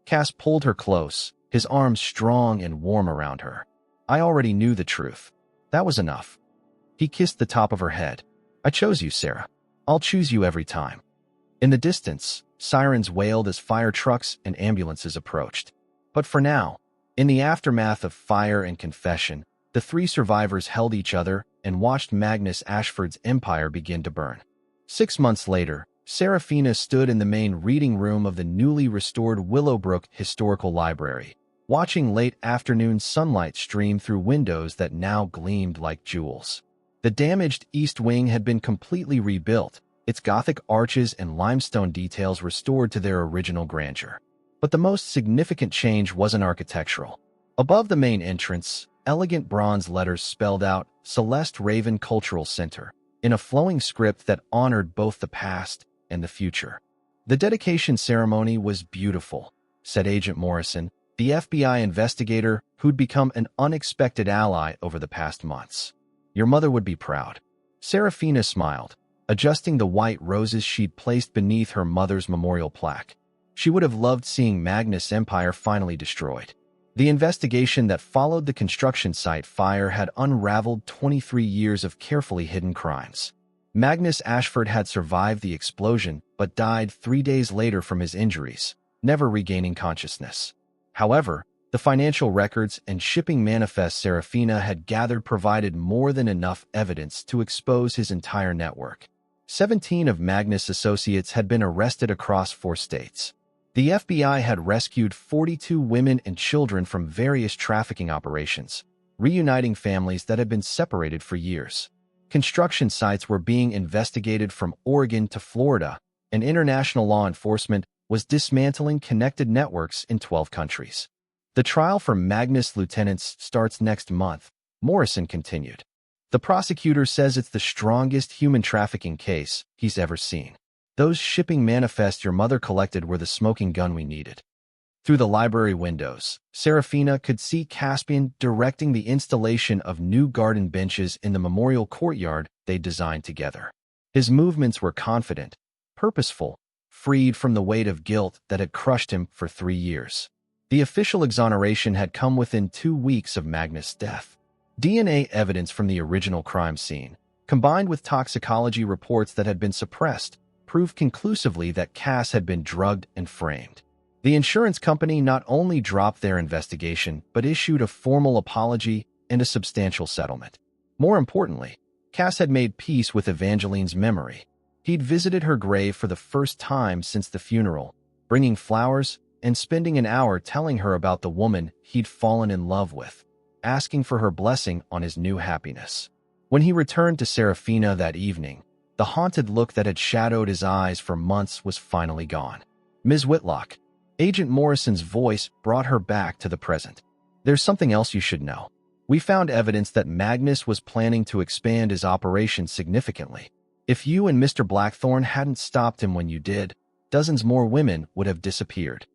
Cass pulled her close, his arms strong and warm around her. "I already knew the truth. That was enough." He kissed the top of her head. "I chose you, Sarah. I'll choose you every time." In the distance, sirens wailed as fire trucks and ambulances approached. But for now, in the aftermath of fire and confession, the 3 survivors held each other and watched Magnus Ashford's empire begin to burn. 6 months later, Serafina stood in the main reading room of the newly restored Willowbrook Historical Library, watching late afternoon sunlight stream through windows that now gleamed like jewels. The damaged east wing had been completely rebuilt, its Gothic arches and limestone details restored to their original grandeur. But the most significant change wasn't architectural. Above the main entrance, elegant bronze letters spelled out Celeste Raven Cultural Center, in a flowing script that honored both the past and the future. "The dedication ceremony was beautiful," said Agent Morrison, the FBI investigator who'd become an unexpected ally over the past months. "Your mother would be proud." Serafina smiled, adjusting the white roses she'd placed beneath her mother's memorial plaque. She would have loved seeing Magnus' empire finally destroyed. The investigation that followed the construction site fire had unraveled 23 years of carefully hidden crimes. Magnus Ashford had survived the explosion but died 3 days later from his injuries, never regaining consciousness. However, the financial records and shipping manifest Serafina had gathered provided more than enough evidence to expose his entire network. 17 of Magnus' associates had been arrested across 4 states. The FBI had rescued 42 women and children from various trafficking operations, reuniting families that had been separated for years. Construction sites were being investigated from Oregon to Florida, and international law enforcement was dismantling connected networks in 12 countries. The trial for Magnus lieutenants starts next month, Morrison continued. The prosecutor says it's the strongest human trafficking case he's ever seen. Those shipping manifests your mother collected were the smoking gun we needed. Through the library windows, Serafina could see Caspian directing the installation of new garden benches in the memorial courtyard they designed together. His movements were confident, purposeful, freed from the weight of guilt that had crushed him for 3 years. The official exoneration had come within 2 weeks of Magnus' death. DNA evidence from the original crime scene, combined with toxicology reports that had been suppressed, proved conclusively that Cass had been drugged and framed. The insurance company not only dropped their investigation, but issued a formal apology and a substantial settlement. More importantly, Cass had made peace with Evangeline's memory. He'd visited her grave for the first time since the funeral, bringing flowers and spending an hour telling her about the woman he'd fallen in love with, asking for her blessing on his new happiness. When he returned to Serafina that evening, the haunted look that had shadowed his eyes for months was finally gone. "Ms. Whitlock," Agent Morrison's voice brought her back to the present. "There's something else you should know. We found evidence that Magnus was planning to expand his operation significantly. If you and Mr. Blackthorne hadn't stopped him when you did, dozens more women would have disappeared."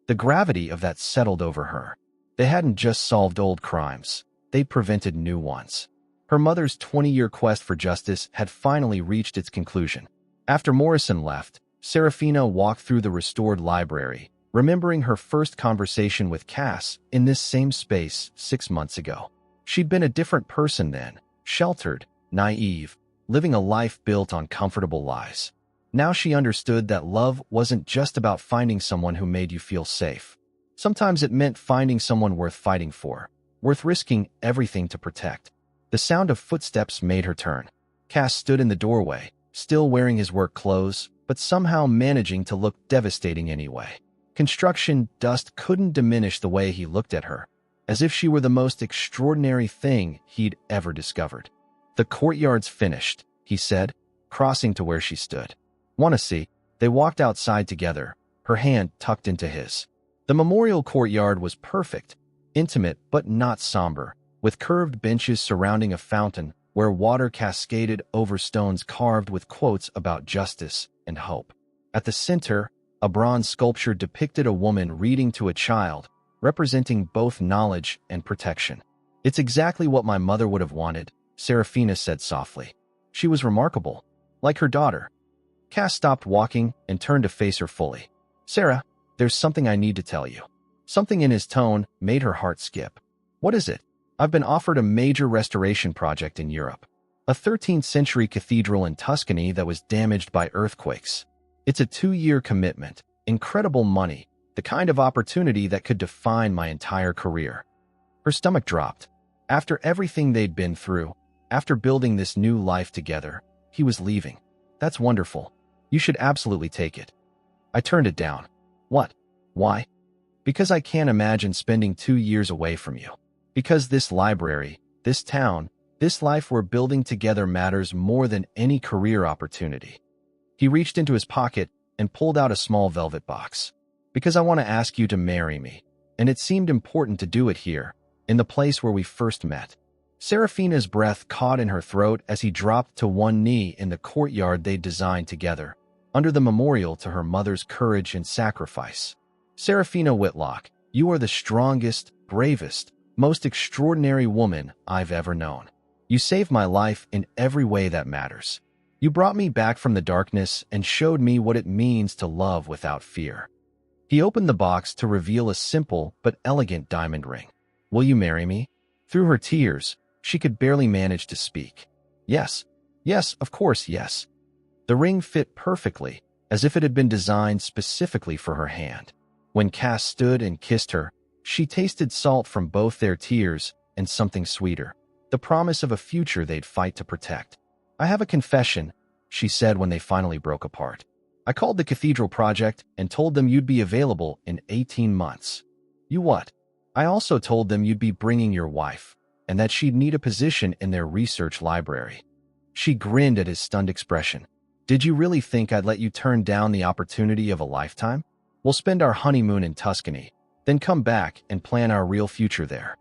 The gravity of that settled over her. They hadn't just solved old crimes, they'd prevented new ones. Her mother's 20-year quest for justice had finally reached its conclusion. After Morrison left, Serafina walked through the restored library, remembering her first conversation with Cass in this same space 6 months ago. She'd been a different person then, sheltered, naive, living a life built on comfortable lies. Now she understood that love wasn't just about finding someone who made you feel safe. Sometimes it meant finding someone worth fighting for, worth risking everything to protect. The sound of footsteps made her turn. Cass stood in the doorway, still wearing his work clothes, but somehow managing to look devastating anyway. Construction dust couldn't diminish the way he looked at her, as if she were the most extraordinary thing he'd ever discovered. "The courtyard's finished," he said, crossing to where she stood. "Want to see?" They walked outside together, her hand tucked into his. The memorial courtyard was perfect, intimate but not somber, with curved benches surrounding a fountain where water cascaded over stones carved with quotes about justice and hope. At the center, a bronze sculpture depicted a woman reading to a child, representing both knowledge and protection. "It's exactly what my mother would have wanted," Serafina said softly. "She was remarkable, like her daughter." Cass stopped walking and turned to face her fully. "Sarah, there's something I need to tell you." Something in his tone made her heart skip. "What is it?" "I've been offered a major restoration project in Europe. A 13th century cathedral in Tuscany that was damaged by earthquakes. It's a 2-year commitment, incredible money, the kind of opportunity that could define my entire career." Her stomach dropped. After everything they'd been through, after building this new life together, he was leaving. "That's wonderful. You should absolutely take it." I turned it down. "What? Why?" "Because I can't imagine spending 2 years away from you. Because this library, this town, this life we're building together matters more than any career opportunity." He reached into his pocket and pulled out a small velvet box. "Because I want to ask you to marry me, and it seemed important to do it here, in the place where we first met." Serafina's breath caught in her throat as he dropped to one knee in the courtyard they'd designed together, under the memorial to her mother's courage and sacrifice. "Serafina Whitlock, you are the strongest, bravest, most extraordinary woman I've ever known. You saved my life in every way that matters. You brought me back from the darkness and showed me what it means to love without fear." He opened the box to reveal a simple but elegant diamond ring. "Will you marry me?" Through her tears, she could barely manage to speak. Yes, yes, of course, yes. The ring fit perfectly, as if it had been designed specifically for her hand. When Cass stood and kissed her, she tasted salt from both their tears and something sweeter, the promise of a future they'd fight to protect. "I have a confession," she said when they finally broke apart. "I called the Cathedral Project and told them you'd be available in 18 months. You what? I also told them you'd be bringing your wife, and that she'd need a position in their research library." She grinned at his stunned expression. "Did you really think I'd let you turn down the opportunity of a lifetime? We'll spend our honeymoon in Tuscany, then come back and plan our real future there."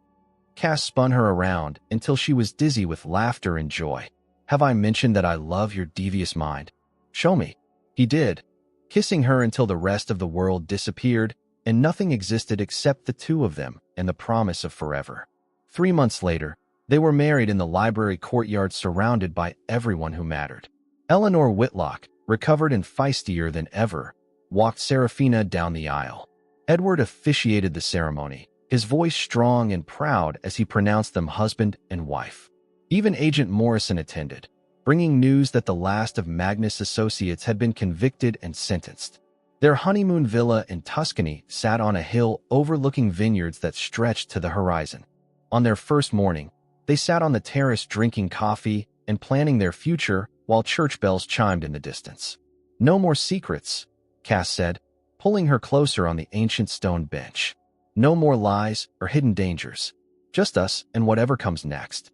Cass spun her around until she was dizzy with laughter and joy. "Have I mentioned that I love your devious mind? Show me." He did, kissing her until the rest of the world disappeared and nothing existed except the two of them and the promise of forever. 3 months later, they were married in the library courtyard surrounded by everyone who mattered. Eleanor Whitlock, recovered and feistier than ever, walked Serafina down the aisle. Edward officiated the ceremony, his voice strong and proud as he pronounced them husband and wife. Even Agent Morrison attended, bringing news that the last of Magnus' associates had been convicted and sentenced. Their honeymoon villa in Tuscany sat on a hill overlooking vineyards that stretched to the horizon. On their first morning, they sat on the terrace drinking coffee and planning their future while church bells chimed in the distance. "No more secrets," Cass said, pulling her closer on the ancient stone bench. "No more lies or hidden dangers. Just us and whatever comes next."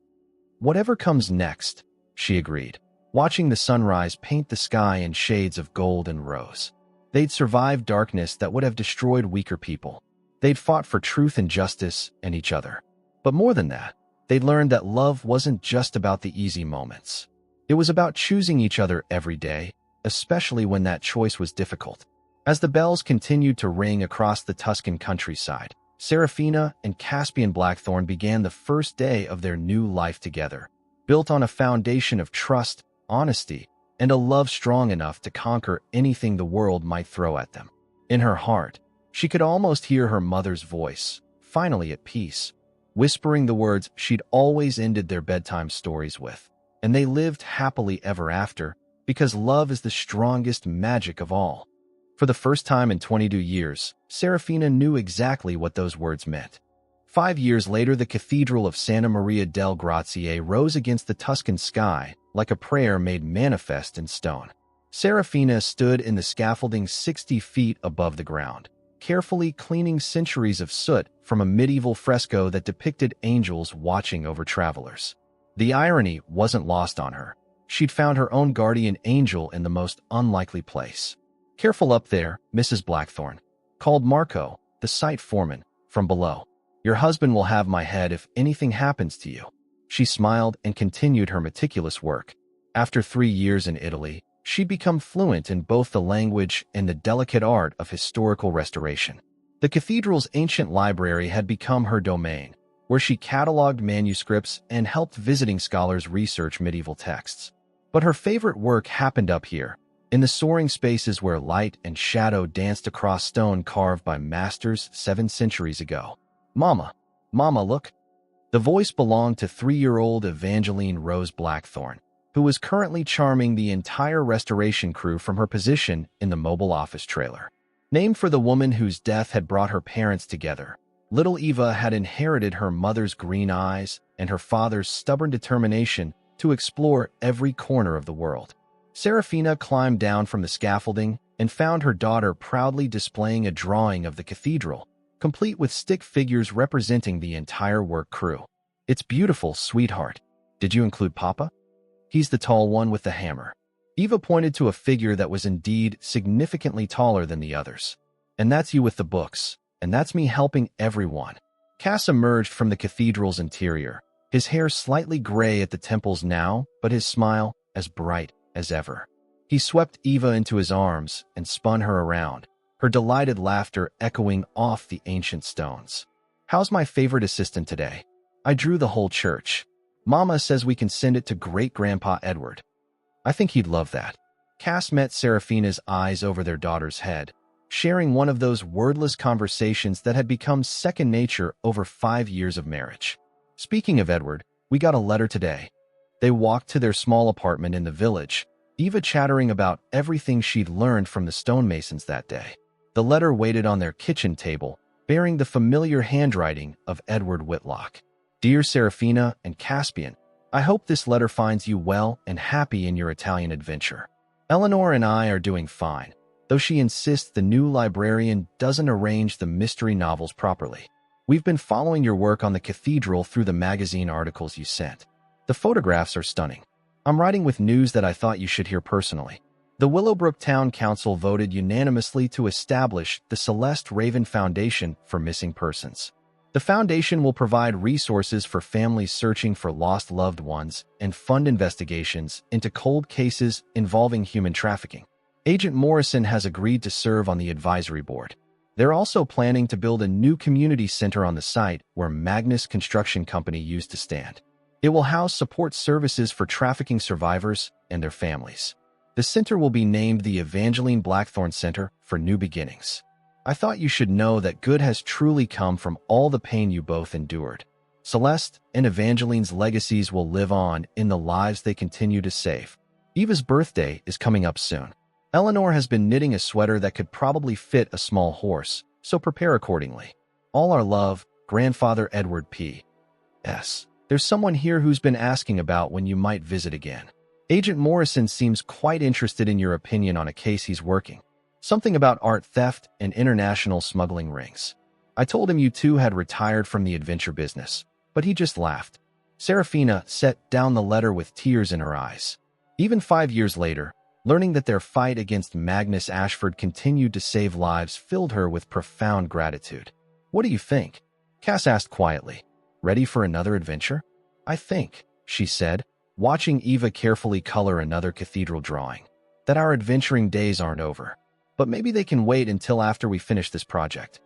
"Whatever comes next," she agreed, watching the sunrise paint the sky in shades of gold and rose. They'd survived darkness that would have destroyed weaker people. They'd fought for truth and justice and each other. But more than that, they'd learned that love wasn't just about the easy moments. It was about choosing each other every day, especially when that choice was difficult. As the bells continued to ring across the Tuscan countryside, Serafina and Caspian Blackthorn began the first day of their new life together, built on a foundation of trust, honesty, and a love strong enough to conquer anything the world might throw at them. In her heart, she could almost hear her mother's voice, finally at peace, whispering the words she'd always ended their bedtime stories with. And they lived happily ever after, because love is the strongest magic of all. For the first time in 22 years, Serafina knew exactly what those words meant. 5 years later, the Cathedral of Santa Maria del Grazie rose against the Tuscan sky like a prayer made manifest in stone. Serafina stood in the scaffolding 60 feet above the ground, carefully cleaning centuries of soot from a medieval fresco that depicted angels watching over travelers. The irony wasn't lost on her. She'd found her own guardian angel in the most unlikely place. "Careful up there, Mrs. Blackthorn," called Marco, the site foreman, from below. "Your husband will have my head if anything happens to you." She smiled and continued her meticulous work. After 3 years in Italy, she'd become fluent in both the language and the delicate art of historical restoration. The cathedral's ancient library had become her domain, where she cataloged manuscripts and helped visiting scholars research medieval texts. But her favorite work happened up here, in the soaring spaces where light and shadow danced across stone carved by masters 7 centuries ago. "Mama, Mama, look." The voice belonged to 3-year-old Evangeline Rose Blackthorn, who was currently charming the entire restoration crew from her position in the mobile office trailer. Named for the woman whose death had brought her parents together, little Eva had inherited her mother's green eyes and her father's stubborn determination to explore every corner of the world. Serafina climbed down from the scaffolding and found her daughter proudly displaying a drawing of the cathedral, complete with stick figures representing the entire work crew. "It's beautiful, sweetheart. Did you include Papa? He's the tall one with the hammer." Eva pointed to a figure that was indeed significantly taller than the others. "And that's you with the books, and that's me helping everyone." Cass emerged from the cathedral's interior, his hair slightly gray at the temples now, but his smile as bright as ever. He swept Eva into his arms and spun her around, her delighted laughter echoing off the ancient stones. "How's my favorite assistant today? I drew the whole church. Mama says we can send it to Great-Grandpa Edward. I think he'd love that." Cass met Serafina's eyes over their daughter's head, sharing one of those wordless conversations that had become second nature over 5 years of marriage. Speaking of Edward, we got a letter today. They walked to their small apartment in the village, Eva chattering about everything she'd learned from the stonemasons that day. The letter waited on their kitchen table, bearing the familiar handwriting of Edward Whitlock. Dear Serafina and Caspian, I hope this letter finds you well and happy in your Italian adventure. Eleanor and I are doing fine, though she insists the new librarian doesn't arrange the mystery novels properly. We've been following your work on the cathedral through the magazine articles you sent. The photographs are stunning. I'm writing with news that I thought you should hear personally. The Willowbrook Town Council voted unanimously to establish the Celeste Raven Foundation for Missing Persons. The foundation will provide resources for families searching for lost loved ones and fund investigations into cold cases involving human trafficking. Agent Morrison has agreed to serve on the advisory board. They're also planning to build a new community center on the site where Magnus Construction Company used to stand. It will house support services for trafficking survivors and their families. The center will be named the Evangeline Blackthorne Center for New Beginnings. I thought you should know that good has truly come from all the pain you both endured. Celeste and Evangeline's legacies will live on in the lives they continue to save. Eva's birthday is coming up soon. Eleanor has been knitting a sweater that could probably fit a small horse, so prepare accordingly. All our love, Grandfather Edward P. S. There's someone here who's been asking about when you might visit again. Agent Morrison seems quite interested in your opinion on a case he's working. Something about art theft and international smuggling rings. I told him you two had retired from the adventure business, but he just laughed. Serafina set down the letter with tears in her eyes. Even 5 years later, learning that their fight against Magnus Ashford continued to save lives filled her with profound gratitude. What do you think? Cass asked quietly. Ready for another adventure? I think, she said, watching Eva carefully color another cathedral drawing, that our adventuring days aren't over. But maybe they can wait until after we finish this project.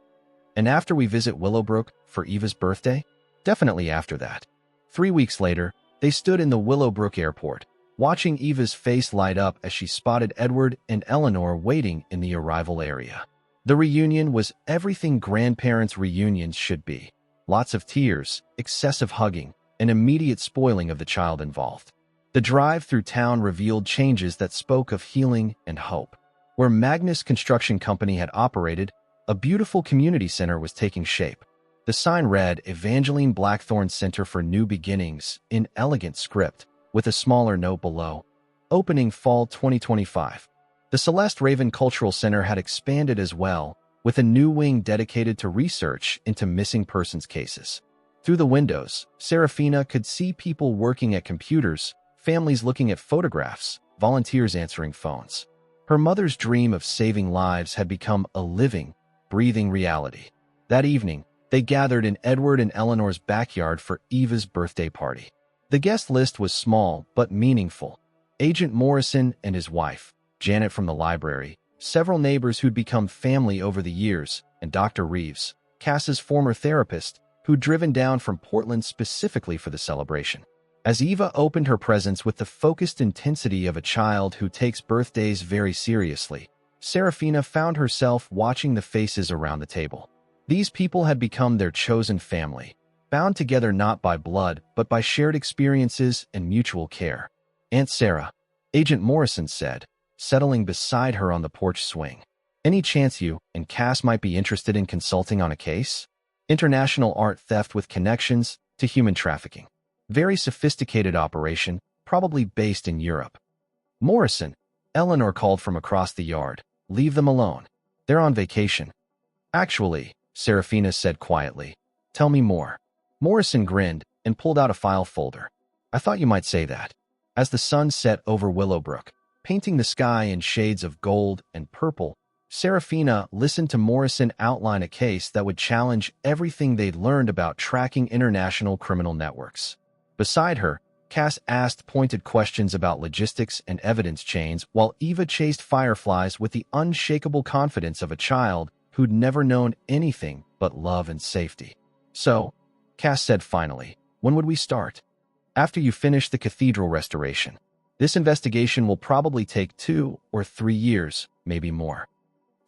And after we visit Willowbrook for Eva's birthday? Definitely after that. 3 weeks later, they stood in the Willowbrook airport, watching Eva's face light up as she spotted Edward and Eleanor waiting in the arrival area. The reunion was everything grandparents' reunions should be. Lots of tears, excessive hugging, and immediate spoiling of the child involved. The drive through town revealed changes that spoke of healing and hope. Where Magnus Construction Company had operated, a beautiful community center was taking shape. The sign read Evangeline Blackthorne Center for New Beginnings in elegant script, with a smaller note below. Opening fall 2025. The Celeste Raven Cultural Center had expanded as well, with a new wing dedicated to research into missing persons cases. Through the windows, Serafina could see people working at computers, families looking at photographs, volunteers answering phones. Her mother's dream of saving lives had become a living, breathing reality. That evening, they gathered in Edward and Eleanor's backyard for Eva's birthday party. The guest list was small but meaningful. Agent Morrison and his wife, Janet from the library, several neighbors who'd become family over the years, and Dr. Reeves, Cass's former therapist, who'd driven down from Portland specifically for the celebration. As Eva opened her presents with the focused intensity of a child who takes birthdays very seriously, Serafina found herself watching the faces around the table. These people had become their chosen family, bound together not by blood but by shared experiences and mutual care. Aunt Sarah, Agent Morrison said, settling beside her on the porch swing. Any chance you and Cass might be interested in consulting on a case? International art theft with connections to human trafficking. Very sophisticated operation, probably based in Europe. Morrison, Eleanor called from across the yard. Leave them alone. They're on vacation. Actually, Serafina said quietly. Tell me more. Morrison grinned and pulled out a file folder. I thought you might say that. As the sun set over Willowbrook, painting the sky in shades of gold and purple, Serafina listened to Morrison outline a case that would challenge everything they'd learned about tracking international criminal networks. Beside her, Cass asked pointed questions about logistics and evidence chains while Eva chased fireflies with the unshakable confidence of a child who'd never known anything but love and safety. So, Cass said finally, when would we start? After you finish the cathedral restoration. This investigation will probably take 2 or 3 years, maybe more.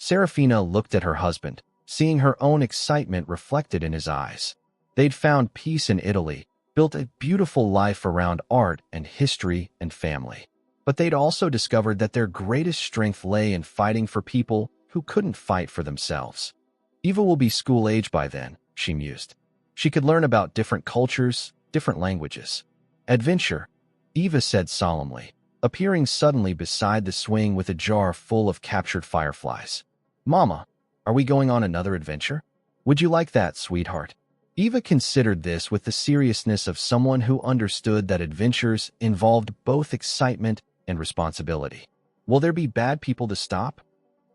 Serafina looked at her husband, seeing her own excitement reflected in his eyes. They'd found peace in Italy, built a beautiful life around art and history and family. But they'd also discovered that their greatest strength lay in fighting for people who couldn't fight for themselves. Eva will be school-age by then, she mused. She could learn about different cultures, different languages. Adventure, Eva said solemnly, appearing suddenly beside the swing with a jar full of captured fireflies. Mama, are we going on another adventure? Would you like that, sweetheart? Eva considered this with the seriousness of someone who understood that adventures involved both excitement and responsibility. Will there be bad people to stop?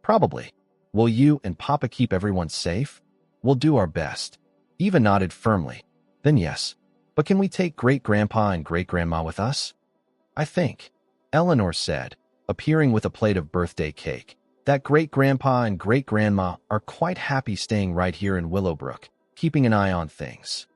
Probably. Will you and Papa keep everyone safe? We'll do our best. Eva nodded firmly. Then yes. But can we take great-grandpa and great-grandma with us? I think, Eleanor said, appearing with a plate of birthday cake, that great-grandpa and great-grandma are quite happy staying right here in Willowbrook, keeping an eye on things.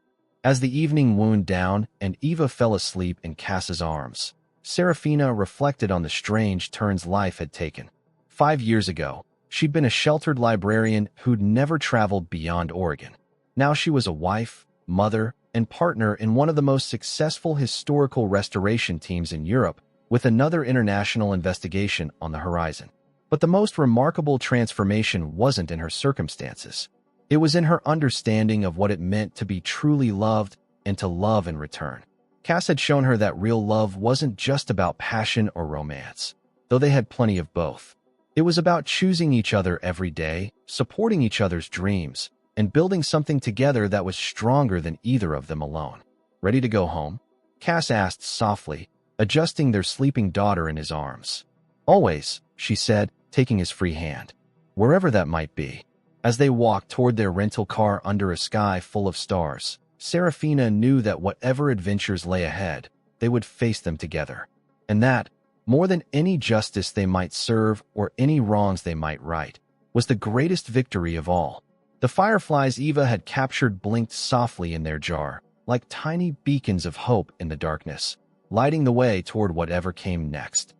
As the evening wound down and Eva fell asleep in Cass's arms, Serafina reflected on the strange turns life had taken. 5 years ago, she'd been a sheltered librarian who'd never traveled beyond Oregon. Now she was a wife, mother, and partner in one of the most successful historical restoration teams in Europe, with another international investigation on the horizon. But the most remarkable transformation wasn't in her circumstances. It was in her understanding of what it meant to be truly loved and to love in return. Cass had shown her that real love wasn't just about passion or romance, though they had plenty of both. It was about choosing each other every day, supporting each other's dreams, and building something together that was stronger than either of them alone. Ready to go home? Cass asked softly, adjusting their sleeping daughter in his arms. Always, she said, taking his free hand. Wherever that might be. As they walked toward their rental car under a sky full of stars, Serafina knew that whatever adventures lay ahead, they would face them together. And that, more than any justice they might serve or any wrongs they might right, was the greatest victory of all. The fireflies Eva had captured blinked softly in their jar, like tiny beacons of hope in the darkness, lighting the way toward whatever came next.